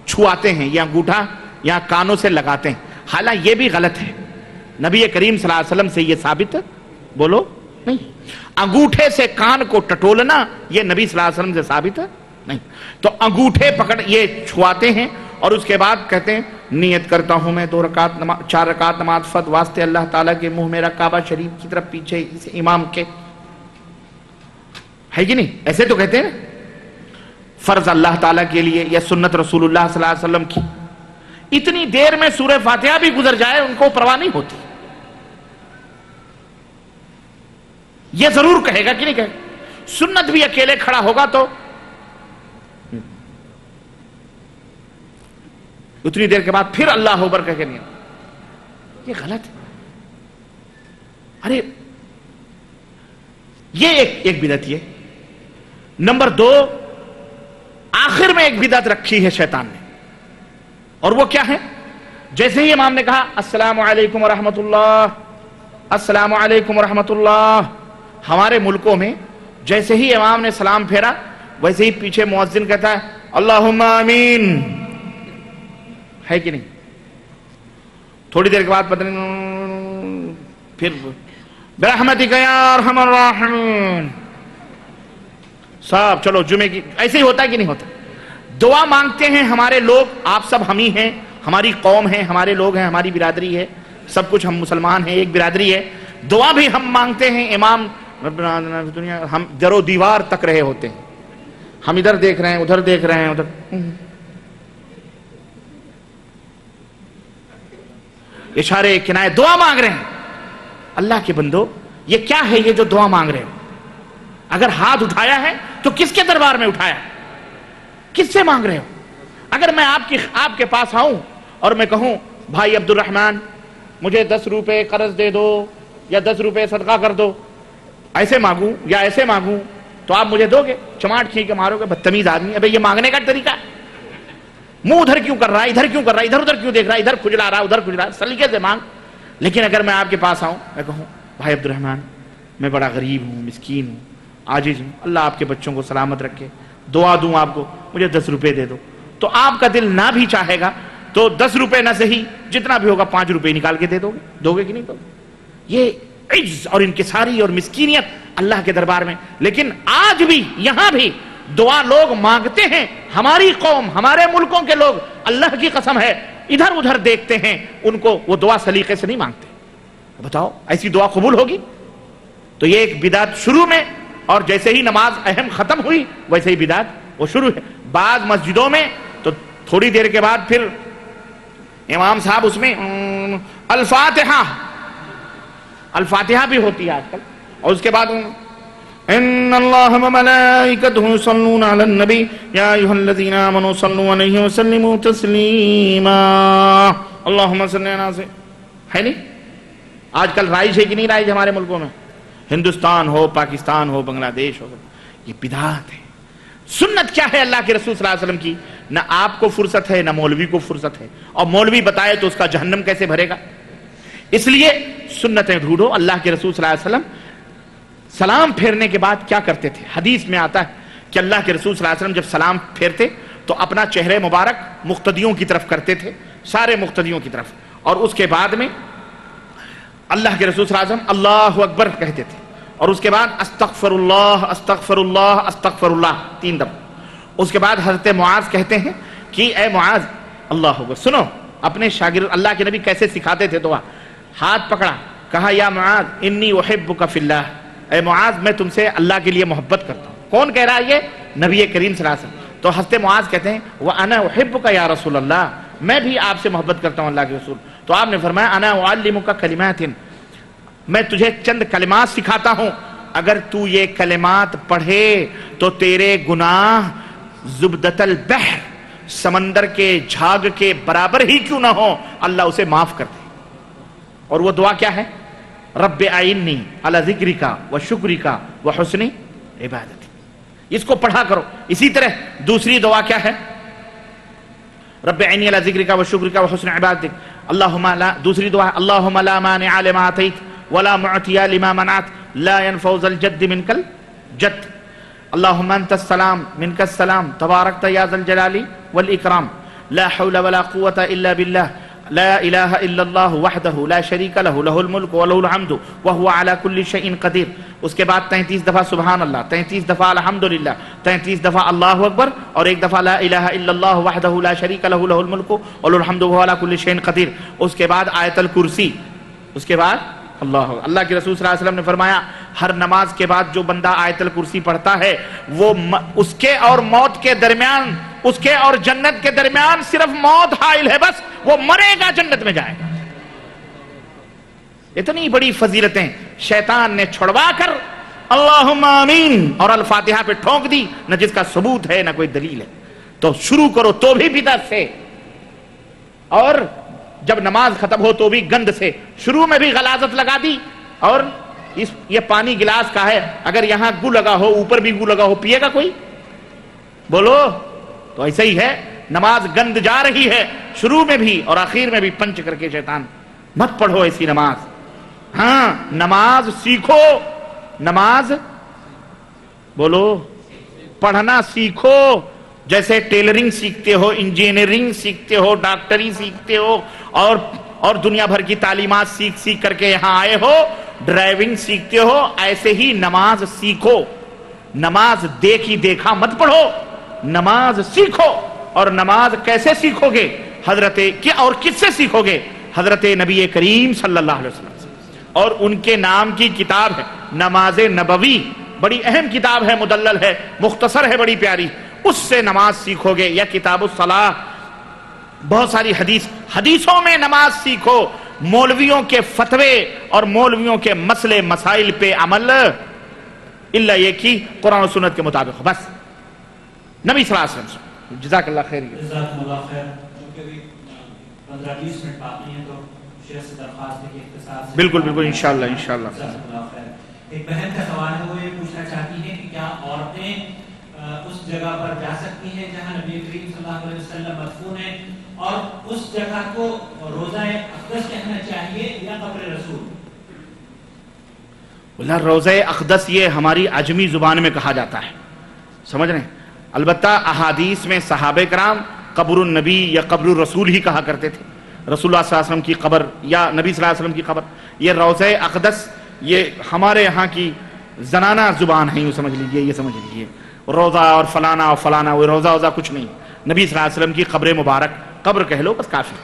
Speaker 1: چھواتے ہیں، یا انگوٹھا یا کانوں سے لگاتے ہیں، حالانکہ یہ بھی غلط ہے۔ نبی کریم صلی اللہ علیہ وسلم سے یہ ثابت بولو نہیں۔ انگوٹھے سے کان کو ٹٹولنا یہ نبی صلی اللہ علیہ وسلم سے ثابت نہیں۔ تو انگوٹھے پکڑ یہ چھواتے ہیں اور اس کے بعد کہتے ہیں نیت کرتا ہوں میں 4 رکعت نماز فرض واسطے اللہ تعالیٰ کے منہ میرا کعبہ شریف کی طرف پیچھے اس امام کے، ہے کہ نہیں؟ ایسے تو کہتے ہیں فرض اللہ تعالیٰ کے لیے یا سنت رسول اللہ صلی اللہ علیہ وسلم کی۔ اتنی دیر میں سورہ فاتحہ بھی گزر جائے ان کو پرواہ نہیں ہوتی۔ یہ ضرور کہے گا کہ نہیں کہے گا؟ سنت بھی اکیلے کھڑا ہوگا تو اتنی دیر کے بعد پھر اللہ اکبر کہہ کے نہیں، یہ غلط ہے۔ ارے یہ ایک بدعت یہ۔ نمبر 2، آخر میں ایک بدعت رکھی ہے شیطان نے، اور وہ کیا ہے؟ جیسے ہی امام نے کہا السلام علیکم ورحمۃ اللہ، السلام علیکم ورحمۃ اللہ، ہمارے ملکوں میں جیسے ہی امام نے سلام پھیرا ویسے ہی پیچھے مؤذن کہتا ہے اللہم آمین، ہے کہ نہیں؟ تھوڑی دیر کے بعد پتہ نہیں پھر برحمتک یا ارحم الراحمین، صاحب چلو جمعے کی، ایسے ہی ہوتا ہے کہ نہیں ہوتا؟ دعا مانگتے ہیں ہمارے لوگ، آپ سب ہم ہی ہیں، ہماری قوم ہے، ہمارے لوگ ہیں، ہماری برادری ہے، سب کچھ ہم مسلمان ہیں، ایک برادری ہے، دعا بھی ہم مانگتے ہیں۔ امام دنیا ہم در و دیوار تک رہے ہوتے ہیں، ہم ادھر دیکھ رہے ہیں، ادھر دیکھ رہے ہیں، ادھر اشارے کنائے دعا مانگ رہے ہیں۔ اللہ کے بندو یہ کیا ہے یہ جو دعا مانگ رہے ہو؟ اگر ہاتھ اٹھایا ہے تو کس کے دربار میں اٹھایا؟ کس سے مانگ رہے ہو؟ اگر میں آپ کے پاس آؤں اور میں کہوں بھائی عبد الرحمن مجھے 10 روپے قرض دے دو یا 10 روپے صدقہ کر دو، ایسے مانگوں یا ایسے مانگوں تو آپ مجھے دو گے؟ چماٹ کھینچ کے مارو گے، بدتمیز آدمی۔ ابے یہ مانگنے کا طریقہ ہے؟ منہ ادھر کیوں کر رہا ہے، ادھر کیوں کر رہا ہے، ادھر ادھر کیوں دیکھ رہا ہے، ادھر کھجلا رہا ہے، ادھر کھجلا رہا ہے، سلیقے سے مانگ۔ لیکن اگر میں آپ کے پاس آؤں، میں کہوں بھائی عبد الرحمن میں بڑا غریب ہوں، مسکین ہوں، عاجز ہوں، اللہ آپ کے بچوں کو سلامت رکھے، دعا دوں آپ کو، مجھے 10 روپے دے دو، تو آپ کا دل نہ بھی چاہے گا تو 10 روپے نہ صحیح جتنا بھی ہوگا 5 روپے نکال کے دو گے کہ نہیں دو گے؟ یہ عجز اور انکساری اور مسکینیت اللہ کے دربار میں۔ لیکن آج بھی یہاں بھی دعا لوگ مانگتے ہیں، ہماری قوم، ہمارے ملکوں کے لوگ اللہ کی قسم ہے ادھر ادھر دیکھتے ہیں، ان کو وہ دعا سلیقے سے نہیں مانگتے۔ بتاؤ ایسی دعا قبول ہوگی؟ تو یہ ایک بدعت شروع میں، اور جیسے ہی نماز اہم ختم ہوئی ویسے ہی بدعت وہ شروع ہے۔ بعض مسجدوں میں تو تھوڑی دیر کے بعد پھر امام صاحب اس میں الفاتحہ بھی ہوتی ہے آج کل، اور اس کے بعد ان اللہ وملائکتہ یصلون علی النبی یا ایھا الذین آمنوا صلوا علیہ وسلموا تسلیما اللہم صل علی، ہے نہیں؟ آج کل رائج ہے کہ نہیں رائج ہمارے ملکوں میں؟ ہندوستان ہو، پاکستان ہو، بنگلہ دیش ہو، یہ بدعت ہے۔ سنت کیا ہے اللہ کے رسول صلی اللہ علیہ وسلم کی؟ نہ آپ کو فرصت ہے نہ مولوی کو فرصت ہے، اور مولوی بتائے تو اس کا جہنم کیسے بھرے گا؟ اس لیے سنتیں ڈھونڈو۔ اللہ کے رسول صلی اللہ علیہ وسلم سلام پھیرنے کے بعد کیا کرتے تھے؟ حدیث میں آتا ہے کہ اللہ کے رسول صلی اللہ علیہ وسلم جب سلام پھیرتے تو اپنا چہرے مبارک مقتدیوں کی طرف کرتے تھے، سارے مقتدیوں کی طرف، اور اس کے بعد میں اللہ کے رسول صلی اللہ علیہ وسلم اللہ اکبر کہتے تھے، اور اس کے بعد استغفر اللہ استغفر اللہ استغفر اللہ 3 دفعہ۔ اس کے بعد حضرت معاذ کہتے ہیں کہ اے معاذ اللہ اکبر، سنو اپنے شاگرد اللہ کے نبی کیسے سکھاتے تھے دعا. ہاتھ پکڑا, کہا یا معاذ انی احبک فی اللہ, اے معاذ میں تم سے اللہ کے لیے محبت کرتا ہوں. کون کہہ رہا ہے یہ؟ نبی کریم صلی اللہ علیہ وسلم. تو حضرت معاذ کہتے ہیں وَأَنَا أُحِبُّكَ یا رسول اللہ, میں بھی آپ سے محبت کرتا ہوں اللہ کے رسول. تو آپ نے فرمایا انا اعلمک کلمات, میں تجھے چند کلمات سکھاتا ہوں, اگر تو یہ کلمات پڑھے تو تیرے گناہ زبدۃ البحر, سمندر کے جھاگ کے برابر ہی کیوں نہ ہو, اللہ اسے معاف کر دے. اور وہ دعا کیا ہے؟ رب اعنی علی ذکرک و شکرک و حسن عبادتی. اس کو پڑھا کرو. اسی طرح دوسری دعا کیا ہے؟ رب اعنی علی ذکرک و شکرک و حسن عبادتک. اللہم لا, دوسری دعا اللہم لا مانع لما اعطیت ولا معطی لما منعت لا ينفع ذا الجد منک الجد. اللہم انت السلام منک السلام تبارکت یا ذا الجلال والاکرام لا حول ولا قوة الا باللہ لا الہ الا اللہ وحدہ لا شریک لہ لہ الملک و لہ الحمد وہو علی کل شیء قدیر. اس کے بعد 33 دفعہ سبحان اللہ, 33 دفعہ الحمدللہ, 33 دفعہ اللہ اکبر, اور ایک دفعہ لا الہ الا اللہ وحدہ لا شریک لہ لہ الملک و لہ الحمد وہو علی کل شیء قدیر. اس کے بعد آیت الکرسی. اس کے بعد اللہ کے رسول صلی اللہ علیہ وسلم نے فرمایا ہر نماز کے بعد جو بندہ آیت الکرسی پڑھتا ہے وہ اس کے اور موت کے درمیان, اس کے اور جنت کے درمیان صرف موت حائل ہے, بس وہ مرے گا جنت میں جائے گا. اتنی بڑی فضیلتیں شیطان نے چھڑوا کر اللہم آمین اور الفاتحہ پہ ٹھونک دی, نہ جس کا ثبوت ہے نہ کوئی دلیل ہے. تو شروع کرو تو بھی بدعت سے, اور جب نماز ختم ہو تو بھی گند سے. شروع میں بھی غلاظت لگا دی, اور یہ پانی گلاس کا ہے, اگر یہاں گو لگا ہو اوپر بھی گو لگا ہو, پیے گا کوئی؟ بولو. تو ایسا ہی ہے, نماز گند جا رہی ہے شروع میں بھی اور آخر میں بھی پنچ کر کے شیطان. مت پڑھو ایسی نماز. ہاں نماز سیکھو, نماز بولو پڑھنا سیکھو. جیسے ٹیلرنگ سیکھتے ہو, انجینئرنگ سیکھتے ہو, ڈاکٹری سیکھتے ہو, اور دنیا بھر کی تعلیمات سیکھ کر کے یہاں آئے ہو, ڈرائیونگ سیکھتے ہو, ایسے ہی نماز سیکھو. نماز دیکھی دیکھا مت پڑھو, نماز سیکھو. اور نماز کیسے سیکھو گے؟ حضرت اور کس سے سیکھو گے؟ حضرت نبی کریم صلی اللہ علیہ وسلم سے. اور ان کے نام کی کتاب ہے نماز نبوی, بڑی اہم کتاب ہے, مدلل ہے, مختصر ہے, بڑی پیاری. اس سے نماز سیکھو گے. یا کتاب الصلاح, بہت ساری حدیثوں میں نماز سیکھو. مولویوں کے فتوے اور مولویوں کے مسئلے مسائل پہ عمل الا یہ کہ قرآن و سنت کے مطابق بس. نبی صلی اللہ علیہ وسلم. جزاک اللہ خیر.
Speaker 2: جزاکم اللہ خیر. چونکہ بھی 15-20 منٹ باقی ہیں تو شیخ سے درخواست ہے کہ اختصار سے.
Speaker 1: بالکل بالکل انشاءاللہ انشاءاللہ.
Speaker 2: جزاکم اللہ خیر. ایک بہن کا سوال ہے, وہ یہ پوچھنا چاہتی ہے کہ کیا عورتیں اس جگہ پر جا سکتی ہیں جہاں نبی کریم صلی اللہ علیہ وسلم مدفون ہیں, اور اس جگہ کو روضہ اقدس کہنا چاہیے یا قبر رسول؟
Speaker 1: اللہ, روضہ اقدس یہ ہماری عجمی زبان میں کہا جاتا ہے, سمجھ رہے ہیں. البتہ احادیث میں صحابہ کرام قبر النبی یا قبر الرسول ہی کہا کرتے تھے. رسول اللہ صلی اللہ علیہ وسلم کی قبر یا نبی صلی اللہ علیہ وسلم کی قبر. یہ روضہ اقدس یہ ہمارے یہاں کی زنانہ زبان ہے, یوں سمجھ لیجئے, یہ سمجھ لیجئے. روضہ اور فلانا اور فلانا, وہ روضہ کچھ نہیں. نبی صلی اللہ علیہ وسلم کی قبر مبارک, قبر کہہ لو بس کافی.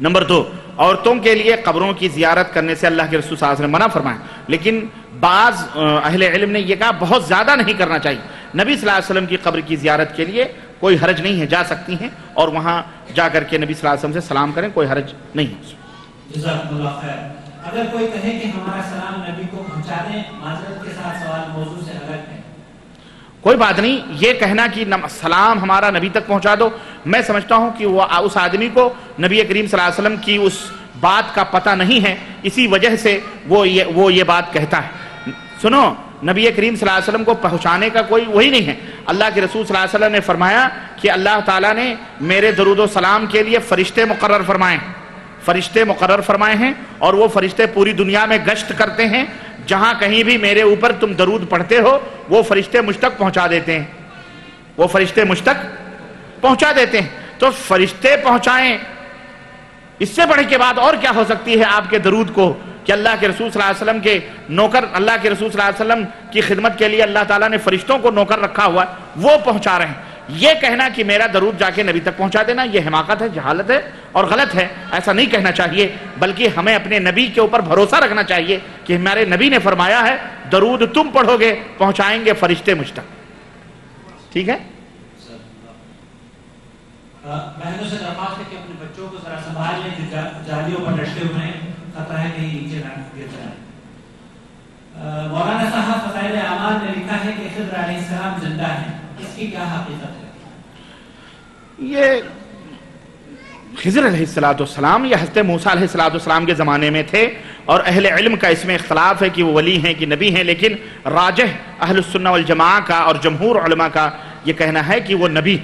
Speaker 1: نمبر 2, عورتوں کے لیے قبروں کی زیارت کرنے سے اللہ کے رسول صلی اللہ علیہ وسلم منع فرمائے, لیکن بعض اہل علم نے یہ کہا بہت زیادہ نہیں کرنا چاہیے. نبی صلی اللہ علیہ وسلم کی قبر کی زیارت کے لیے کوئی حرج نہیں ہے, جا سکتی ہیں اور وہاں جا کر کے نبی صلی اللہ علیہ وسلم سے سلام کریں, کوئی حرج نہیں ہے.
Speaker 2: جزاکم اللہ خیر. اگر کوئی کہے کہ ہمارا سلام نبی کو پہنچا دیں, معذرت کے ساتھ سوال موضوع سے الگ ہے.
Speaker 1: کوئی بات نہیں, یہ کہنا کہ سلام ہمارا نبی تک پہنچا دو, میں سمجھتا ہوں کہ وہ اس آدمی کو نبی کریم صلی اللہ علیہ وسلم کی اس بات کا پتہ نہیں ہے, اسی وجہ سے وہ یہ بات کہتا ہے. سنو, نبی کریم صلی اللہ علیہ وسلم کو پہنچانے کا کوئی وہی نہیں ہے. اللہ کے رسول صلی اللہ علیہ وسلم نے فرمایا کہ اللہ تعالیٰ نے میرے درود و سلام کے لیے فرشتے مقرر فرمائے ہیں, اور وہ فرشتے پوری دنیا میں گشت کرتے ہیں. جہاں کہیں بھی میرے اوپر تم درود پڑھتے ہو وہ فرشتے مجھ تک پہنچا دیتے ہیں, تو فرشتے پہنچائیں, اس سے بڑھ کے بات اور کیا ہو سکتی ہے آپ کے درود کو, کہ اللہ کے رسول صلی اللہ علیہ وسلم کے نوکر, اللہ کے رسول صلی اللہ علیہ وسلم کی خدمت کے لیے اللہ تعالیٰ نے فرشتوں کو نوکر رکھا ہوا ہے, وہ پہنچا رہے ہیں. یہ کہنا کہ میرا درود جا کے نبی تک پہنچا دینا یہ حماقت ہے، جہالت ہے اور غلط ہے، ایسا نہیں کہنا چاہیے، بلکہ ہمیں اپنے نبی کے اوپر بھروسہ رکھنا چاہیے کہ ہمارے نبی نے فرمایا ہے درود تم پڑھو گے پہنچائیں گے فرشتے مجھ تک. ٹھیک ہے؟
Speaker 2: بہنوں سے درخواست ہے کہ اپنے بچوں کو ذرا سنبھال لیں جو جالیوں پر لٹکے ہوئے ہیں، خطرہ ہے کہیں نیچے نہ گر جائیں. مولانا صاحب فضائل اعمال میں لکھا ہے کہ خضر علیہ السلام زندہ ہیں، اس کی کیا حقیقت ہے؟
Speaker 1: یہ خضر علیہ السلام یہ حضرت موسیٰ علیہ السلام کے زمانے میں تھے، اور اہل علم کا اس میں اختلاف ہے کہ وہ ولی ہیں کہ نبی ہیں، لیکن راجح اہل السنہ والجماعہ کا اور جمہور علماء کا یہ کہنا ہے کہ وہ نبی،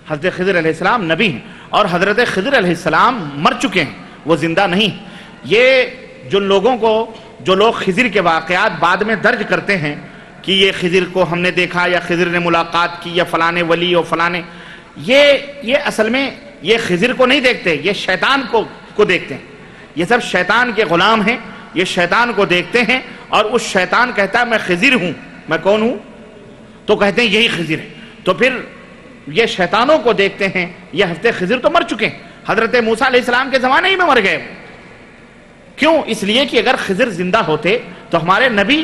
Speaker 1: حضرت خضر علیہ السلام نبی ہیں، اور حضرت خضر علیہ السلام مر چکے ہیں، وہ زندہ نہیں. یہ جو لوگ خضر کے واقعات بعد میں درج کرتے ہیں کہ یہ خضر کو ہم نے دیکھا یا خضر نے ملاقات کی یا فلانے ولی اور فلانے، یہ اصل میں یہ خضر کو نہیں دیکھتے، یہ شیطان کو دیکھتے ہیں. یہ سب شیطان کے غلام ہیں، یہ شیطان کو دیکھتے ہیں، اور اس شیطان کہتا ہے میں خضر ہوں. میں کون ہوں؟ تو کہتے ہیں یہی خضر ہے. تو پھر یہ شیطانوں کو دیکھتے ہیں. یہ حضرت خضر تو مر چکے ہیں، حضرت موسیٰ علیہ السلام کے زمانے ہی میں مر گئے. کیوں؟ اس لیے کہ اگر خضر زندہ ہوتے تو ہمارے نبی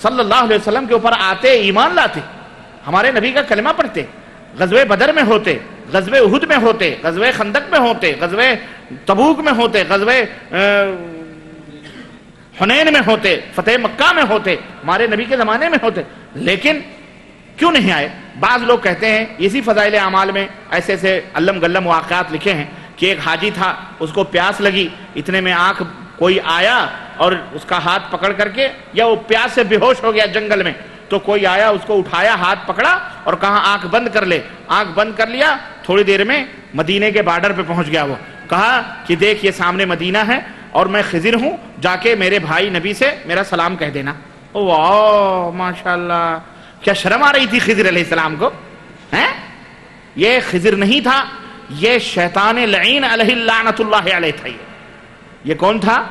Speaker 1: صلی اللہ علیہ وسلم کے اوپر آتے، ایمان لاتے، ہمارے نبی کا کلمہ پڑھتے، غزوہ بدر میں ہوتے، غزوہ احد میں ہوتے، غزوہ خندق میں ہوتے، غزوہ تبوک میں ہوتے، غزوہ حنین میں ہوتے، فتح مکہ میں ہوتے، ہمارے نبی کے زمانے میں ہوتے. لیکن کیوں نہیں آئے؟ بعض لوگ کہتے ہیں اسی فضائل اعمال میں ایسے ایسے علم گلم واقعات لکھے ہیں کہ ایک حاجی تھا، اس کو پیاس لگی، اتنے میں آنکھ کوئی آیا اور اس کا ہاتھ پکڑ کر کے، یا وہ پیاس سے بے ہوش ہو گیا جنگل میں، تو کوئی آیا اس کو اٹھایا، ہاتھ پکڑا اور کہا آنکھ بند کر لے. آنکھ بند کر لیا، تھوڑی دیر میں مدینے کے بارڈر پہ پہنچ گیا. وہ کہا کہ دیکھ یہ سامنے مدینہ ہے اور میں خضر ہوں، جا کے میرے بھائی نبی سے میرا سلام کہہ دینا. واہ ماشاءاللہ، کیا شرم آ رہی تھی خضر علیہ السلام کو. یہ خضر نہیں تھا، یہ شیطان لعین علیہ لعنت اللہ علیہ تھا. یہ کون تھا؟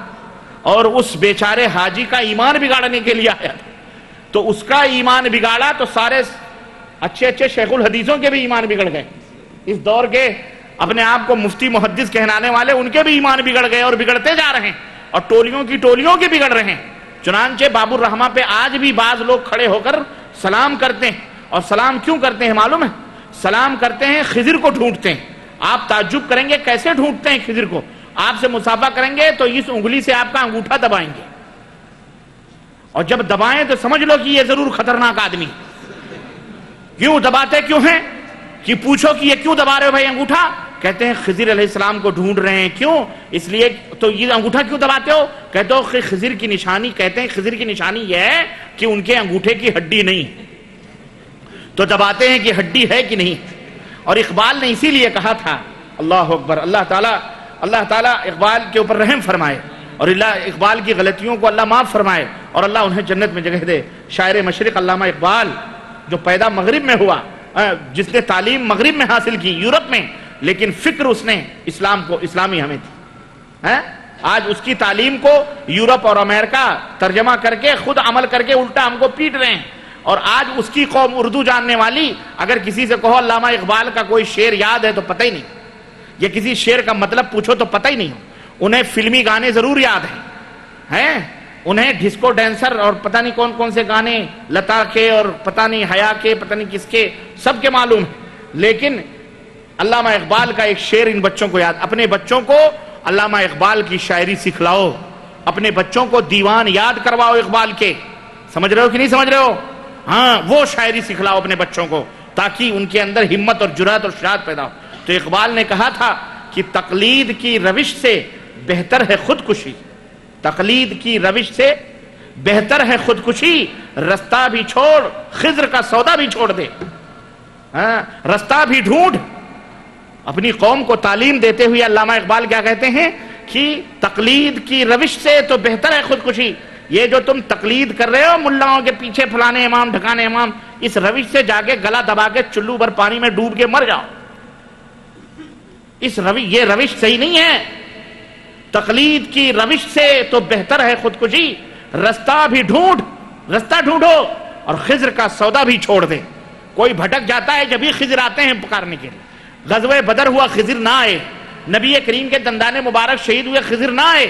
Speaker 1: اور اس بیچارے حاجی کا ایمان بگاڑنے کے لیے آیا تھا. تو اس کا ایمان بگاڑا تو سارے اچھے شیخ الحدیثوں کے بھی ایمان بگڑ گئے. اس دور کے اپنے آپ کو مفتی محدث کہلانے والے، ان کے بھی ایمان بگڑ گئے اور بگڑتے جا رہے ہیں، اور ٹولیوں کے بگڑ رہے ہیں. چنانچہ باب الرحمہ پہ آج بھی بعض لوگ کھڑے ہو کر سلام کرتے ہیں. اور سلام کیوں کرتے ہیں معلوم ہے؟ سلام کرتے ہیں خضر کو ڈھونڈتے ہیں. آپ تعجب کریں گے کیسے ڈھونڈتے ہیں خضر کو. آپ سے مصافحہ کریں گے تو اس انگلی سے آپ کا انگوٹھا دبائیں گے، اور جب دبائیں تو سمجھ لو کہ یہ ضرور خطرناک آدمی. کیوں دباتے کیوں ہیں؟ کہ پوچھو کہ یہ کیوں دبا رہے ہو بھائی انگوٹھا؟ کہتے ہیں خضر علیہ السلام کو ڈھونڈ رہے ہیں. کیوں؟ اس لیے. تو یہ انگوٹھا کیوں دباتے ہو؟ کہتے ہو خضر کی نشانی. کہتے ہیں خضر کی نشانی یہ ہے کہ ان کے انگوٹھے کی ہڈی نہیں، تو دباتے ہیں کہ ہڈی ہے کہ نہیں. اور اقبال نے اسی لیے کہا تھا، اللہ اکبر، اللہ تعالیٰ اقبال کے اوپر رحم فرمائے، اور اللہ اقبال کی غلطیوں کو اللہ معاف فرمائے، اور اللہ انہیں جنت میں جگہ دے. شاعر مشرق علامہ اقبال جو پیدا مغرب میں ہوا، جس نے تعلیم مغرب میں حاصل کی، یورپ میں، لیکن فکر اس نے اسلامی ہمیں تھی. آج اس کی تعلیم کو یورپ اور امریکہ ترجمہ کر کے خود عمل کر کے الٹا ہم کو پیٹ رہے ہیں. اور آج اس کی قوم اردو جاننے والی، اگر کسی سے کہو علامہ اقبال کا کوئی شعر یاد ہے تو پتہ ہی نہیں، یا کسی شعر کا مطلب پوچھو تو پتہ ہی نہیں. انہیں فلمی گانے ضرور یاد ہیں، انہیں ڈسکو ڈینسر اور پتہ نہیں کون کون سے گانے، لتا کے اور پتہ نہیں حیا کے، پتہ نہیں کس کے، سب کے معلوم ہیں. لیکن علامہ اقبال کا ایک شعر ان بچوں کو یاد. اپنے بچوں کو علامہ اقبال کی شاعری سکھلاؤ، اپنے بچوں کو دیوان یاد کرواؤ اقبال کے. سمجھ رہے ہو کہ نہیں سمجھ رہے ہو؟ ہاں، وہ شاعری سکھلاؤ اپنے بچوں کو، تاکہ ان کے اندر ہمت اور جرأت اور شجاعت پیدا ہو. تو اقبال نے کہا تھا کہ تقلید کی روش سے بہتر ہے خودکشی. تقلید کی روش سے بہتر ہے خودکشی، رستہ بھی چھوڑ خضر کا سودا بھی چھوڑ دے. رستہ بھی ڈھونڈ. اپنی قوم کو تعلیم دیتے ہوئے علامہ اقبال کیا کہتے ہیں کہ تقلید کی روش سے تو بہتر ہے خودکشی. یہ جو تم تقلید کر رہے ہو ملاؤں کے پیچھے، فلانے امام ڈھکانے امام، اس روش سے جا کے گلا دبا کے چلو بھر پانی میں ڈوب کے مر جاؤ. یہ روش صحیح نہیں ہے. تقلید کی روش سے تو بہتر ہے خودکشی، رستہ بھی ڈھونڈو اور خضر کا سودا بھی چھوڑ دے. کوئی بھٹک جاتا ہے جب ہی خضر آتے ہیں پکارنے کے لیے. غزوہ بدر ہوا خضر نہ آئے, نبی کریم کے دندان مبارک شہید ہوئے خضر نہ آئے,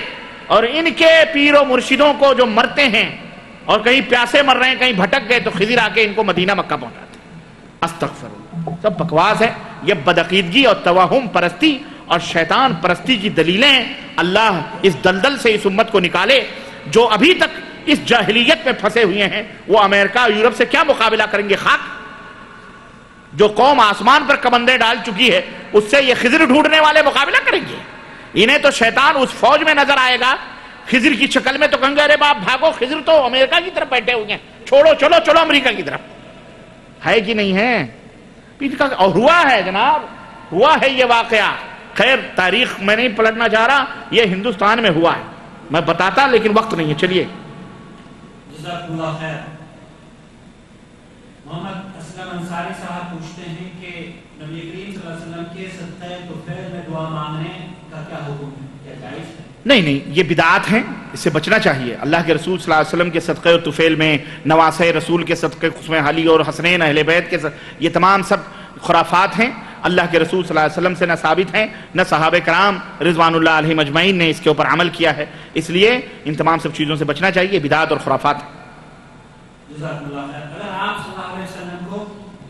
Speaker 1: اور ان کے پیر و مرشدوں کو جو مرتے ہیں اور کہیں پیاسے مر رہے ہیں, کہیں بھٹک گئے, تو خضر آ کے ان کو مدینہ مکہ پہنچاتے ہیں. استغفر اللہ, سب بکواس ہے. یہ بدعقیدگی اور توہم پرستی اور شیطان پرستی کی دلیلیں ہیں. اللہ اس دلدل سے اس امت کو نکالے. جو ابھی تک اس جاہلیت میں پھنسے ہوئے ہیں وہ امریکہ اور یورپ سے کیا مقابلہ کریں گے؟ خاک. جو قوم آسمان پر کمندیں ڈال چکی ہے اس سے یہ خضر ڈھونڈنے والے مقابلہ کریں گے. انہیں تو شیطان اس فوج میں نظر آئے گا خضر کی شکل میں, تو کہیں گے ارے باپ بھاگو, خضر تو امریکہ کی طرف بیٹھے ہوئے ہیں, چھوڑو چلو چلو امریکہ کی طرف. ہے کہ نہیں ہے؟ اور ہوا ہے جناب, ہوا ہے یہ واقعہ. خیر تاریخ میں نہیں پلٹنا چاہ رہا, یہ ہندوستان میں ہوا ہے, میں بتاتا لیکن وقت نہیں ہے. چلیے.
Speaker 2: جزاک اللہ خیر. محمد اسلم انصاری صاحب پوچھتے ہیں کہ نبی کریم صلی اللہ علیہ وسلم کے صدقہ طفیل میں دعا مانگنے کا کیا حکم ہے, کیا جائز ہے؟ نہیں,
Speaker 1: یہ بدعات ہیں, اس سے بچنا چاہیے. اللہ کے رسول صلی اللہ علیہ وسلم کے صدقہ و طفیل میں, نواسہ رسول کے صدقہ قسم علی اور حسنین اہل بیت کے یہ تمام سب خرافات ہیں. اللہ کے رسول صلی اللہ علیہ وسلم سے نہ ثابت ہیں, نہ صحابہ کرام رضوان اللہ علیہم اجمعین نے اس کے اوپر عمل کیا ہے. اس لیے ان تمام سب چیزوں سے بچنا چاہیے, بدعات اور خرافات ہیں.
Speaker 2: جزاک اللہ خیر. اگر آپ صلی اللہ علیہ وسلم کو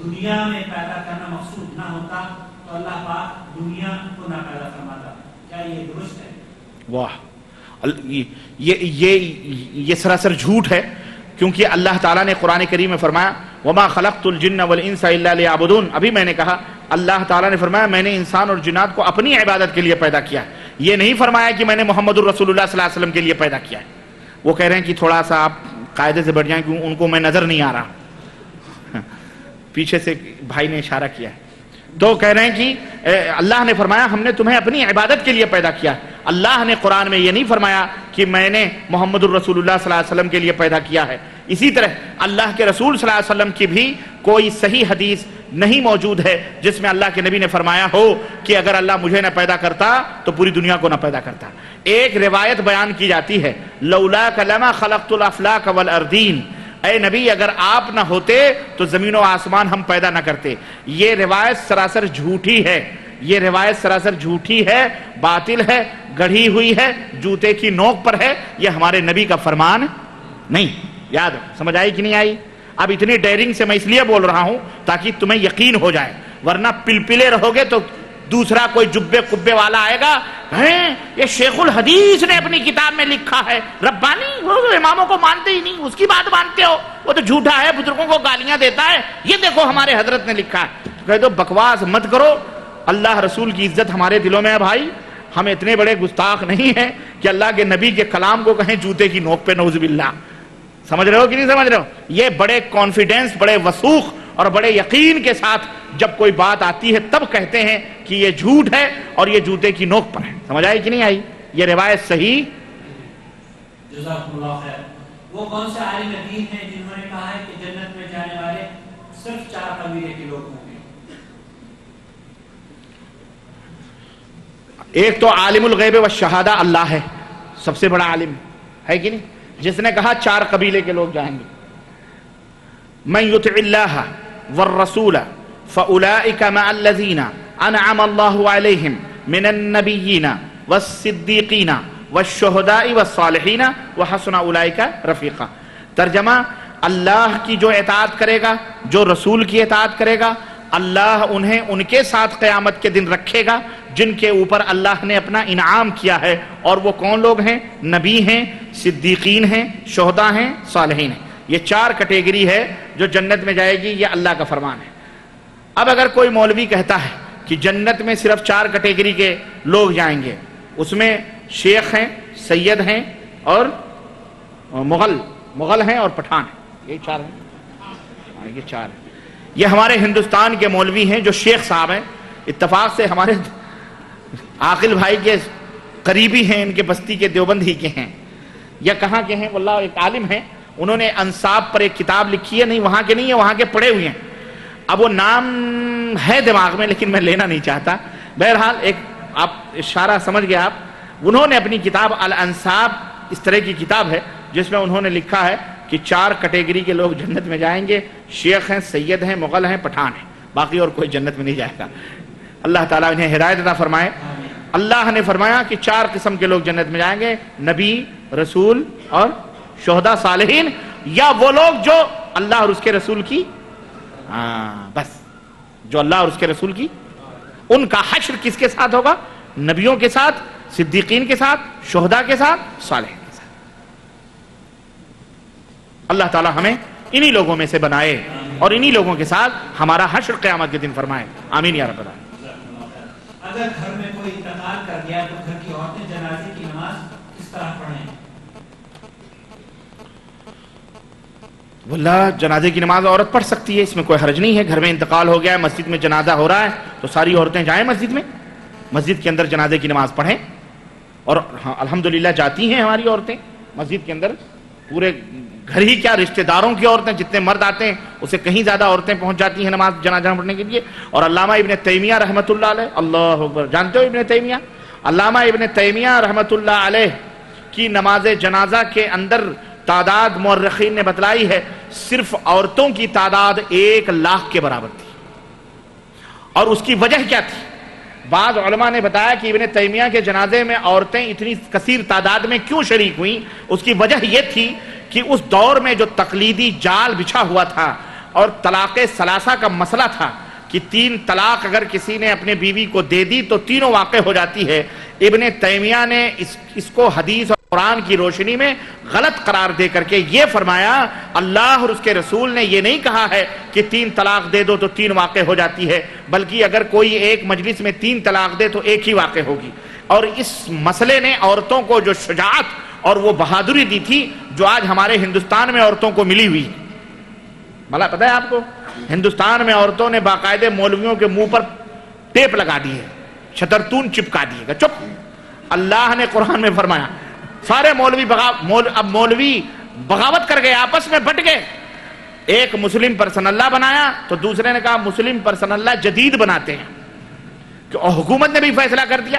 Speaker 2: دنیا میں پیدا کرنا مقصود نہ ہوتا تو اللہ پاک دنیا کو نہ پیدا فرماتا, کیا یہ درست ہے؟
Speaker 1: واہ, یہ سراسر جھوٹ ہے, کیونکہ اللہ تعالیٰ نے قرآن کریم میں فرمایا وَمَا خَلَقْتُ الْجِنَّ وَالْإِنسَ إِلَّا لِيَعْبُدُونَ. ابھی میں نے کہا اللہ تعالیٰ نے فرمایا میں نے انسان اور جنات کو اپنی عبادت کے لیے پیدا کیا ہے. یہ نہیں فرمایا کہ میں نے محمد الرسول اللہ صلی اللہ علیہ وسلم کے لیے پیدا کیا ہے. وہ کہہ رہے ہیں کہ تھوڑا سا آپ قاعدے سے بڑھ جائیں کیوں ان کو میں نظر نہیں آ رہا. پیچھے سے بھائی نے اشارہ کیا ہے, تو کہہ رہے ہیں کہ اللہ نے فرمایا ہم نے تمہیں اپنی عبادت کے لیے پیدا کیا. اللہ نے قرآن میں یہ نہیں فرمایا کہ میں نے محمد الرسول اللہ صلی اللہ علیہ وسلم کے لیے پیدا کیا ہے. اسی طرح اللہ کے رسول صلی اللہ علیہ وسلم کی بھی کوئی صحیح حدیث نہیں موجود ہے جس میں اللہ کے نبی نے فرمایا ہو کہ اگر اللہ مجھے نہ پیدا کرتا تو پوری دنیا کو نہ پیدا کرتا. ایک روایت بیان کی جاتی ہے لولاک لما خلقت الافلاک والارضین, اے نبی اگر آپ نہ ہوتے تو زمین و آسمان ہم پیدا نہ کرتے. یہ روایت سراسر جھوٹی ہے, یہ روایت سراسر جھوٹی ہے, باطل ہے, گڑھی ہوئی ہے, جوتے کی نوک پر ہے. یہ ہمارے نبی کا فرمان نہیں. یاد سمجھ آئی کہ نہیں آئی؟ اب اتنی ڈیرنگ سے میں اس لیے بول رہا ہوں تاکہ تمہیں یقین ہو جائے, ورنہ پلپلے رہو گے تو دوسرا کوئی جبے کبے والا آئے گا, یہ شیخ الحدیث نے اپنی کتاب میں لکھا ہے, ربانی وہ اماموں کو مانتے ہی نہیں, اس کی بات مانتے ہو, وہ تو جھوٹا ہے, بزرگوں کو گالیاں دیتا ہے, یہ دیکھو ہمارے حضرت نے لکھا ہے. کہہ دو بکواس مت کرو, اللہ رسول کی عزت ہمارے دلوں میں ہے بھائی. ہم اتنے بڑے گستاخ نہیں ہیں کہ اللہ کے نبی کے کلام کو کہیں جوتے کی نوک پہ, نعوذ باللہ. سمجھ رہے ہو کہ نہیں سمجھ رہے ہو؟ یہ بڑے کانفیڈنس, بڑے وثوق اور بڑے یقین کے ساتھ جب کوئی بات آتی ہے تب کہتے ہیں کہ یہ جھوٹ ہے اور یہ جوتے کی نوک پر ہے. سمجھ آئی کہ نہیں آئی؟ یہ روایت صحیح.
Speaker 2: جزاکم اللہ خیر. وہ کون سے عالم دین ہیں جنہوں نے کہا ہے کہ جنت میں جانے والے صرف 4 قبیلے کے لوگ ہوں گے؟
Speaker 1: ایک تو عالم الغیب والشہادہ اللہ ہے, سب سے بڑا عالم ہے کہ نہیں, جس نے کہا 4 قبیلے کے لوگ جائیں گے. من یطع اللہ والرسول فاولئک مع الذین انعم اللہ علیہم من النبیین والصدیقین والشہداء والصالحین وحسن اولئک رفیقا. ترجمہ, اللہ کی جو اطاعت کرے گا, جو رسول کی اطاعت کرے گا, اللہ انہیں ان کے ساتھ قیامت کے دن رکھے گا جن کے اوپر اللہ نے اپنا انعام کیا ہے. اور وہ کون لوگ ہیں؟ نبی ہیں, صدیقین ہیں, شہداء ہیں, صالحین ہیں. یہ 4 کیٹیگری ہے جو جنت میں جائے گی, یہ اللہ کا فرمان ہے. اب اگر کوئی مولوی کہتا ہے کہ جنت میں صرف 4 کیٹیگری کے لوگ جائیں گے, اس میں شیخ ہیں, سید ہیں اور مغل ہیں اور پٹھان ہیں, یہ 4 ہیں. یہ 4 ہیں. یہ ہمارے ہندوستان کے مولوی ہیں جو شیخ صاحب ہیں, اتفاق سے ہمارے عاقل بھائی کے قریبی ہیں, ان کے بستی کے دیوبند ہی کے ہیں یا کہاں کے ہیں واللہ. ایک عالم ہیں, انہوں نے انصاب پر ایک کتاب لکھی ہے, نہیں وہاں کے نہیں ہے, وہاں کے پڑھے ہوئے ہیں. اب وہ نام ہے دماغ میں لیکن میں لینا نہیں چاہتا. بہرحال ایک آپ اشارہ سمجھ گئے آپ. انہوں نے اپنی کتاب الانصاب, اس طرح کی کتاب ہے جس میں انہوں نے لکھا ہے کہ 4 کیٹیگری کے لوگ جنت میں جائیں گے، شیخ ہیں، سید ہیں، مغل ہیں، پٹھان ہیں، باقی اور کوئی جنت میں نہیں جائے گا۔ اللہ تعالیٰ انہیں ہدایت عطا فرمائے۔ اللہ نے فرمایا کہ 4 قسم کے لوگ جنت میں جائیں گے، نبی، رسول اور شہداء، صالحین، یا وہ لوگ جو اللہ اور اس کے رسول کی بس جو اللہ اور اس کے رسول کی، ان کا حشر کس کے ساتھ ہوگا؟ نبیوں کے ساتھ، صدیقین کے ساتھ، شہداء کے ساتھ، صالحین کے ساتھ۔ اللہ تعالیٰ ہمیں انہی لوگوں میں سے بنائے اور انہی لوگوں کے ساتھ ہمارا حشر قیامت کے دن فرمائے، آمین یا رب العالمین۔
Speaker 2: اگر گھر میں کوئی انتقال کر گیا تو گھر کی عورتیں جنازے کی نماز کس طرح پڑھیں؟
Speaker 1: واللہ جنازے کی نماز عورت پڑھ سکتی ہے، اس میں کوئی حرج نہیں ہے۔ گھر میں انتقال ہو گیا ہے، مسجد میں جنازہ ہو رہا ہے تو ساری عورتیں جائیں مسجد میں، مسجد کے اندر جنازے کی نماز پڑھیں۔ اور ہاں الحمدللہ جاتی ہیں ہماری عورتیں مسجد کے اندر، پورے گھر ہی کیا رشتہ داروں کی عورتیں، جتنے مرد آتے ہیں اسے کہیں زیادہ عورتیں پہنچ جاتی ہیں نماز جنازہ پڑھنے کے لیے۔ اور علامہ ابن تیمیہ رحمۃ اللہ علیہ، اللہ اکبر، جانتے ہو ابن تیمیہ؟ علامہ ابن تیمیہ رحمۃ اللہ علیہ کی نماز جنازہ کے اندر تعداد مورخین نے بتلائی ہے، صرف عورتوں کی تعداد 1,00,000 کے برابر تھی۔ اور اس کی وجہ کیا تھی؟ بعض علماء نے بتایا کہ ابن تیمیہ کے جنازے میں عورتیں اتنی کثیر تعداد میں کیوں شریک ہوئیں؟ اس کی وجہ یہ تھی کہ اس دور میں جو تقلیدی جال بچھا ہوا تھا اور طلاق ثلاثہ کا مسئلہ تھا کہ 3 طلاق اگر کسی نے اپنے بیوی کو دے دی تو تینوں واقع ہو جاتی ہے، ابن تیمیہ نے اس کو حدیث اور قرآن کی روشنی میں غلط قرار دے کر کے یہ فرمایا، اللہ اور اس کے رسول نے یہ نہیں کہا ہے کہ 3 طلاق دے دو تو 3 واقع ہو جاتی ہے، بلکہ اگر کوئی ایک مجلس میں 3 طلاق دے تو 1 ہی واقع ہوگی۔ اور اس مسئلے نے عورتوں کو جو شجاعت اور وہ بہادری دی تھی جو آج ہمارے ہندوستان میں عورتوں کو ملی ہوئی ہے۔ بھلا پتہ ہے آپ کو، ہندوستان میں عورتوں نے باقاعدہ مولویوں کے منہ پر ٹیپ لگا دی ہے، شترتون چپکا دیے گا، چپ۔ اللہ نے قرآن میں فرمایا سارے مولوی بغاوت کر گئے، آپس میں بٹ گئے۔ ایک مسلم پرسن اللہ بنایا تو دوسرے نے کہا مسلم پرسن اللہ جدید بناتے ہیں، کہ حکومت نے بھی فیصلہ کر دیا۔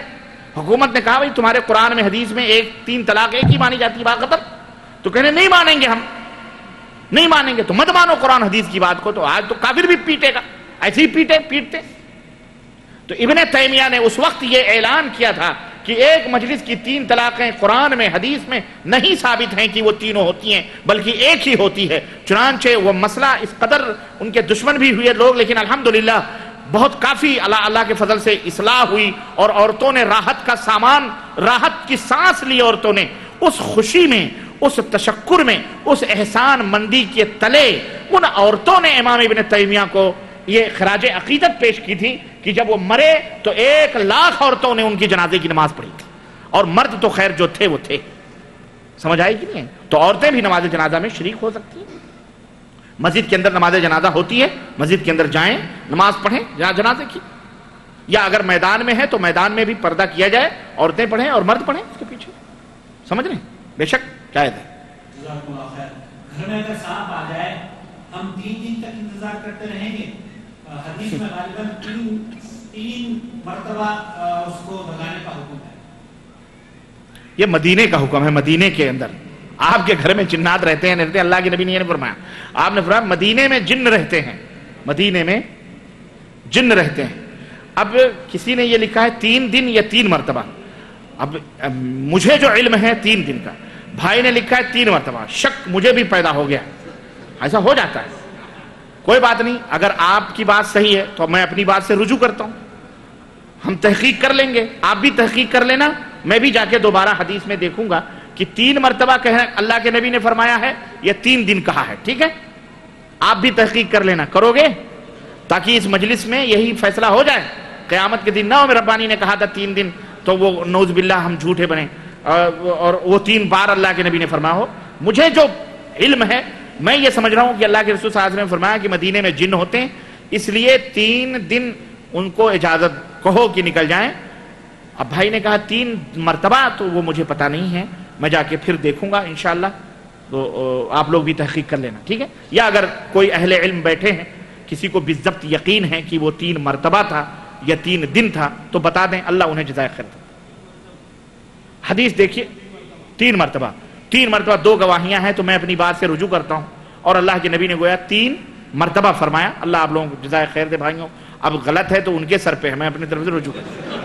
Speaker 1: حکومت نے کہا بھائی تمہارے قرآن میں حدیث میں 3 طلاق 1 ہی مانی جاتی ہے، باقدر تو کہنے نہیں مانیں گے، ہم نہیں مانیں گے، تو مت مانو قرآن حدیث کی بات کو۔ تو آج تو کافر بھی پیٹے گا، ایسے ہی پیٹتے۔ تو ابن تیمیہ نے اس وقت یہ اعلان کیا تھا کہ ایک مجلس کی 3 طلاقیں قرآن میں حدیث میں نہیں ثابت ہیں کہ وہ تینوں ہوتی ہیں، بلکہ 1 ہی ہوتی ہے۔ چنانچہ وہ مسئلہ اس قدر ان کے دشمن بھی ہوئے لوگ، لیکن الحمدللہ بہت کافی اللہ کے فضل سے اصلاح ہوئی اور عورتوں نے راحت کا سامان، راحت کی سانس لی۔ عورتوں نے اس خوشی میں، اس تشکر میں، اس احسان مندی کے تلے ان عورتوں نے امام ابن تیمیہ کو یہ خراج عقیدت پیش کی تھی کہ جب وہ مرے تو 1,00,000 عورتوں نے ان کی جنازے کی نماز پڑھی تھی، اور مرد تو خیر جو تھے وہ تھے۔ سمجھ آئی کہ نہیں؟ تو عورتیں بھی نماز جنازہ میں شریک ہو سکتی ہیں۔ مسجد کے اندر نماز جنازہ ہوتی ہے، مسجد کے اندر جائیں، نماز پڑھیں جنازے کی، یا اگر میدان میں ہے تو میدان میں بھی پردہ کیا جائے، عورتیں پڑھیں اور مرد پڑھیں اس کے پیچھے۔ سمجھ رہے ہیں؟ بے شک جائز ہے۔
Speaker 2: جزاکم اللہ خیر۔ گھر میں اگر سانپ آ جائے ہم 3 دن تک انتظار کرتے رہیں گے؟ حدیث میں غالباً 3 مرتبہ اس کو بھگانے کا حکم ہے۔
Speaker 1: یہ مدینے کا حکم ہے، مدینے کے اندر آپ کے گھر میں جنات رہتے ہیں، اللہ کے نبی نے یہ فرمایا، آپ نے فرمایا مدینے میں جن رہتے ہیں، مدینے میں جن رہتے ہیں۔ اب کسی نے یہ لکھا ہے 3 دن یا 3 مرتبہ، اب مجھے جو علم ہے 3 دن کا، بھائی نے لکھا ہے 3 مرتبہ، شک مجھے بھی پیدا ہو گیا، ایسا ہو جاتا ہے۔ کوئی بات نہیں، اگر آپ کی بات صحیح ہے تو میں اپنی بات سے رجوع کرتا ہوں، ہم تحقیق کر لیں گے، آپ بھی تحقیق کر لینا، میں بھی جا کے دوبارہ حدیث میں دیکھوں گا کہ 3 مرتبہ اللہ کے نبی نے فرمایا ہے یا 3 دن کہا ہے، ٹھیک ہے؟ آپ بھی تحقیق کر لینا، کرو گے؟ تاکہ اس مجلس میں یہی فیصلہ ہو جائے، قیامت کے دن نہ ہو ربانی نے کہا تھا 3 دن تو وہ نعوذ باللہ ہم جھوٹے بنے، اور وہ 3 بار اللہ کے نبی نے فرمایا ہو۔ مجھے جو علم ہے میں یہ سمجھ رہا ہوں کہ اللہ کے رسول صلی اللہ علیہ وسلم نے فرمایا کہ مدینے میں جن ہوتے ہیں، اس لیے 3 دن ان کو اجازت کہو کہ نکل جائیں۔ اب بھائی نے کہا 3 مرتبہ، تو وہ مجھے پتا نہیں ہے، میں جا کے پھر دیکھوں گا انشاءاللہ، تو آپ لوگ بھی تحقیق کر لینا، ٹھیک ہے؟ یا اگر کوئی اہل علم بیٹھے ہیں، کسی کو بالضبط یقین ہے کہ وہ 3 مرتبہ تھا یا 3 دن تھا تو بتا دیں، اللہ انہیں جزائے خیر دے۔ حدیث دیکھیے 3 مرتبہ، 3 مرتبہ 2 گواہیاں ہیں تو میں اپنی بات سے رجوع کرتا ہوں، اور اللہ کے نبی نے گویا 3 مرتبہ فرمایا۔ اللہ آپ لوگوں کو جزائے خیر دے بھائیوں، اب غلط ہے تو ان کے سر پہ ہے، میں اپنی طرف سے رجوع کرتا ہوں۔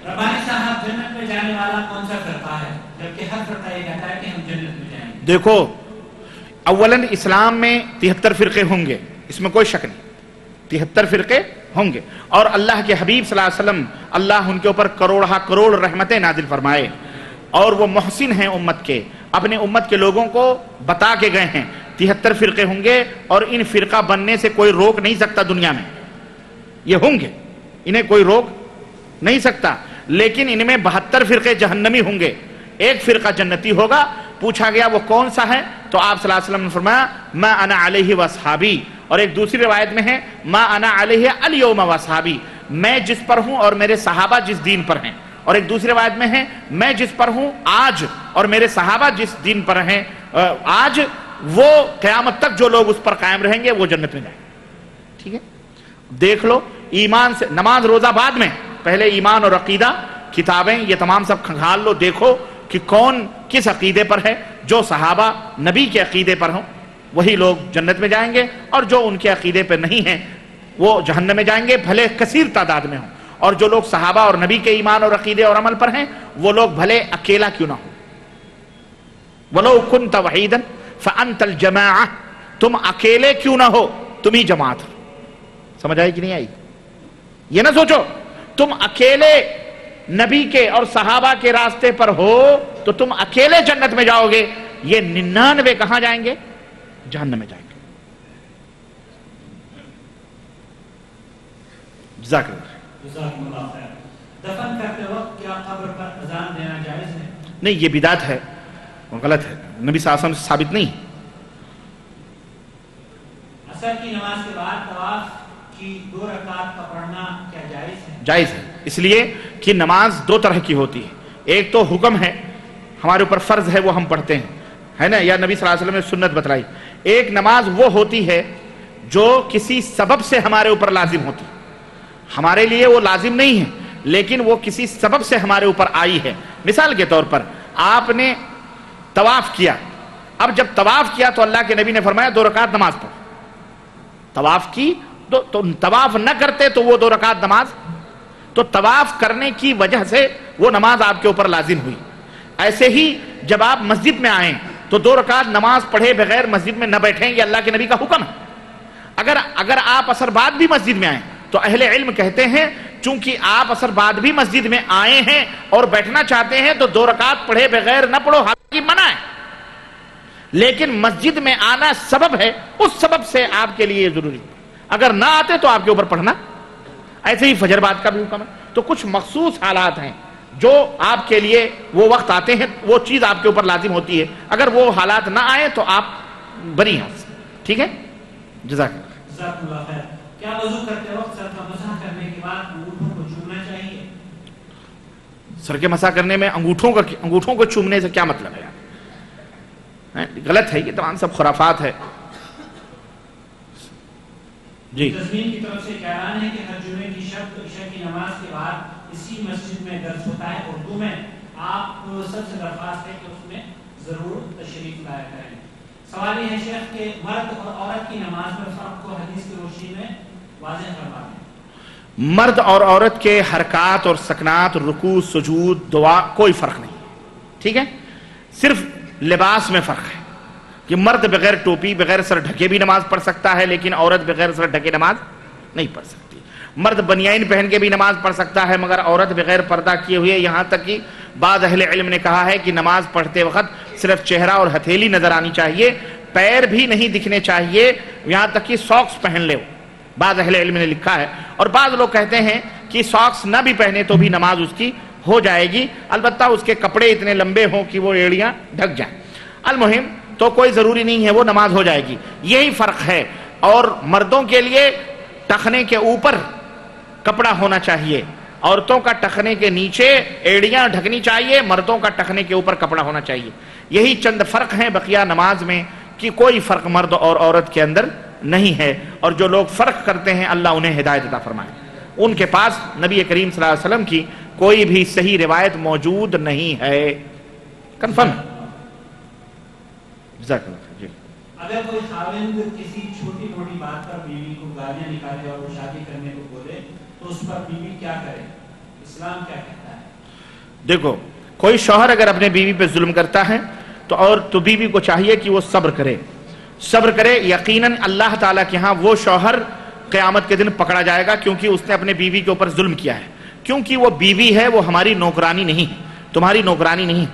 Speaker 2: ربانی صاحب، جنت میں جانے والا کون سا فرقہ ہے جبکہ ہر فرقہ یہ کہتا ہے کہ ہم جنت میں جائیں گے؟
Speaker 1: دیکھو، اولاً اسلام میں 73 فرقے ہوں گے، اس میں کوئی شک نہیں، 73 فرقے ہوں گے، اور اللہ کے حبیب صلی اللہ علیہ وسلم اللہ ان کے اوپر کروڑ رحمتیں نازل فرمائے، اور وہ محسن ہیں امت کے، اپنے امت کے لوگوں کو بتا کے گئے ہیں 73 فرقے ہوں گے، اور ان فرقہ بننے سے کوئی روک نہیں سکتا دنیا میں، یہ ہوں گے، انہیں کوئی روک نہیں سکتا، لیکن ان میں 72 فرقے جہنمی ہوں گے، 1 فرقہ جنتی ہوگا۔ پوچھا گیا وہ کون سا ہے تو آپ صلی اللہ علیہ وسلم نے فرمایا ما انا علیہ واصحابی، اور ایک دوسری روایت میں ہے ما انا علیہ الیوم واصحابی، میں جس پر ہوں اور میرے صحابہ جس دین پر ہیں، اور ایک دوسری روایت میں ہے میں جس پر ہوں آج اور میرے صحابہ جس دین پر ہیں آج، وہ قیامت تک جو لوگ اس پر قائم رہیں گے وہ جنت میں جائیں گے۔ ٹھیک ہے، دیکھ لو، ایمان سے نماز روزہ بعد میں، پہلے ایمان اور عقیدہ، کتابیں یہ تمام سب کھنگال لو، دیکھو کہ کون کس عقیدے پر ہے، جو صحابہ نبی کے عقیدے پر ہوں وہی لوگ جنت میں جائیں گے، اور جو ان کے عقیدے پر نہیں ہیں وہ جہنم میں جائیں گے، بھلے کثیر تعداد میں ہوں، اور جو لوگ صحابہ اور نبی کے ایمان اور عقیدے اور عمل پر ہیں وہ لوگ بھلے اکیلا کیوں نہ ہو، وَلَوْ كُنْتَ وَحِيدًا فَأَنْتَ الْجَمَاعَةِ، تم اکیلے کیوں نہ ہو تم ہی جماعت ہو۔ سمجھ آئی کہ نہیں آئی؟ یہ نہ سوچو تم اکیلے نبی کے اور صحابہ کے راستے پر ہو تو تم اکیلے جنت میں جاؤ گے، یہ 99 کہاں جائیں گے؟ جہنم میں جائیں گے۔ جزاک اللہ خیر۔
Speaker 2: دفن کرتے وقت کیا قبر پر اذان دینا جائز ہے؟
Speaker 1: نہیں، یہ بدعت ہے، غلط ہے، نبی صلی اللہ علیہ وسلم سے ثابت نہیں۔
Speaker 2: عصر کی نماز کے بعد طواف کی 2 رکعات کا پڑھنا کیا جائز ہے؟
Speaker 1: جائز ہے، اس لیے کہ نماز 2 طرح کی ہوتی ہے، ایک تو حکم ہے ہمارے اوپر فرض ہے وہ ہم پڑھتے ہیں، ہے نا، یا نبی صلی اللہ علیہ وسلم نے سنت بتلائی، ایک نماز وہ ہوتی ہے جو کسی سبب سے ہمارے اوپر لازم ہوتی ہے، ہمارے لیے وہ لازم نہیں ہے لیکن وہ کسی سبب سے ہمارے اوپر آئی ہے۔ مثال کے طور پر آپ نے طواف کیا، اب جب طواف کیا تو اللہ کے نبی نے فرمایا 2 رکعت نماز پڑھو، طواف کی تو طواف نہ کرتے تو وہ 2 رکعت نماز، تو طواف کرنے کی وجہ سے وہ نماز آپ کے اوپر لازم ہوئی۔ ایسے ہی جب آپ مسجد میں آئیں تو 2 رکعت نماز پڑھے بغیر مسجد میں نہ بیٹھیں، یہ اللہ کے نبی کا حکم ہے۔ اگر آپ عصر بعد بھی مسجد میں آئیں تو اہل علم کہتے ہیں چونکہ آپ عصر بعد بھی مسجد میں آئے ہیں اور بیٹھنا چاہتے ہیں تو 2 رکعت پڑھے بغیر نہ پڑھو، حالانکہ منع ہے، لیکن مسجد میں آنا سبب ہے، اس سبب سے آپ کے لیے ضروری ہے، اگر نہ آتے تو آپ کے اوپر پڑھنا۔ ایسے ہی فجر بعد کا بھی حکم ہے، تو کچھ مخصوص حالات ہیں جو آپ کے لیے وہ وقت آتے ہیں، وہ چیز آپ کے اوپر لازم ہوتی ہے، اگر وہ حالات نہ آئے تو آپ بری ہیں۔ ٹھیک ہے، جزاک
Speaker 2: اللہ خیر۔ کیا وضو کرتے وقت سر کا مسح کرنے کے بعد انگوٹھوں کو چومنا چاہیے؟
Speaker 1: سر کے مسح کرنے میں انگوٹھوں کو چومنے سے کیا مطلب ہے یار؟ غلط ہے، یہ تمام سب خرافات ہے۔ جی،
Speaker 2: تزمین کی طرف سے ایک اعلان ہے کہ ہر جمعے کی شب عشاء کی نماز کے بعد اسی مسجد میں درس ہوتا ہے اردو میں، آپ سب سے درخواست ہے کہ اس میں ضرور تشریف لایا کریں۔ سوال یہ ہے شیخ کہ مرد اور عورت کی نماز میں فرق کو حدیث کی روشنی میں واضح فرما دیں۔
Speaker 1: مرد اور عورت کے حرکات اور سکنات، رکوع، سجود، دعا کوئی فرق نہیں، ٹھیک ہے، صرف لباس میں فرق ہے کہ مرد بغیر ٹوپی بغیر سر ڈھکے بھی نماز پڑھ سکتا ہے لیکن عورت بغیر سر ڈھکے نماز نہیں پڑھ سکتی، مرد بنیان پہن کے بھی نماز پڑھ سکتا ہے مگر عورت بغیر پردہ کیے ہوئے، یہاں تک کہ بعض اہل علم نے کہا ہے کہ نماز پڑھتے وقت صرف چہرہ اور ہتھیلی نظر آنی چاہیے، پیر بھی نہیں دکھنے چاہیے، یہاں تک کہ ساکس پہن لے، بعض اہل علم نے لکھا ہے، اور بعض لوگ کہتے ہیں کہ ساکس نہ بھی پہنے تو بھی نماز اس کی ہو جائے گی، البتہ اس کے کپڑے اتنے لمبے ہوں کہ وہ ایڑیاں ڈھک جائیں، المہم تو کوئی ضروری نہیں ہے، وہ نماز ہو جائے گی، یہی فرق ہے۔ اور مردوں کے لیے ٹخنے کے اوپر کپڑا ہونا چاہیے، عورتوں کا ٹخنے کے نیچے ایڑیاں ڈھکنی چاہیے، مردوں کا ٹخنے کے اوپر کپڑا ہونا چاہیے، یہی چند فرق ہیں، بقیہ نماز میں کہ کوئی فرق مرد اور عورت کے اندر نہیں ہے، اور جو لوگ فرق کرتے ہیں اللہ انہیں ہدایت عطا فرمائے، ان کے پاس نبی کریم صلی اللہ علیہ وسلم کی کوئی بھی صحیح روایت موجود نہیں ہے۔ کنفرم ہے. جزاک اللہ خیر. جی
Speaker 2: اگر کوئی خاوند کسی چھوٹی موٹی بات پر بیوی کو گالیاں نکالے اور وہ شادی کرنے کو بولے تو اس پر بیوی کیا کرے؟ اسلام کیا کہتا ہے؟
Speaker 1: دیکھو، کوئی شوہر اگر اپنے بیوی پہ ظلم کرتا ہے تو بیوی کو چاہیے کہ وہ صبر کرے. یقیناً اللہ تعالیٰ کے ہاں وہ شوہر قیامت کے دن پکڑا جائے گا، کیونکہ اس نے اپنے بیوی کے اوپر ظلم کیا ہے. کیونکہ وہ بیوی ہے، وہ ہماری نوکرانی نہیں، تمہاری نوکرانی نہیں.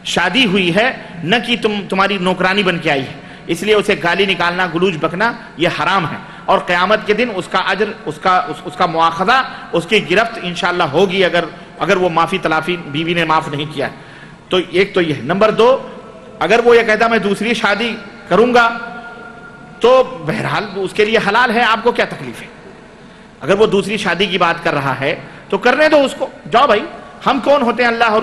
Speaker 1: شادی ہوئی ہے نہ کہ تمہاری نوکرانی بن کے آئی ہے، اس لیے اسے گالی نکالنا، گلوچ بکنا یہ حرام ہے. اور قیامت کے دن اس کا اجر، اس کا مواخذہ، اس کی گرفت انشاءاللہ ہوگی اگر وہ معافی تلافی بیوی نے معاف نہیں کیا. تو ایک تو یہ ہے. نمبر 2، اگر وہ یہ کہتا میں دوسری شادی کروں گا تو بہرحال اس کے لیے حلال ہے، آپ کو کیا تکلیف ہے؟ اگر وہ دوسری شادی کی بات کر رہا ہے تو کرنے دو اس کو. جاؤ بھائی، ہم کون ہوتے ہیں اللہ اور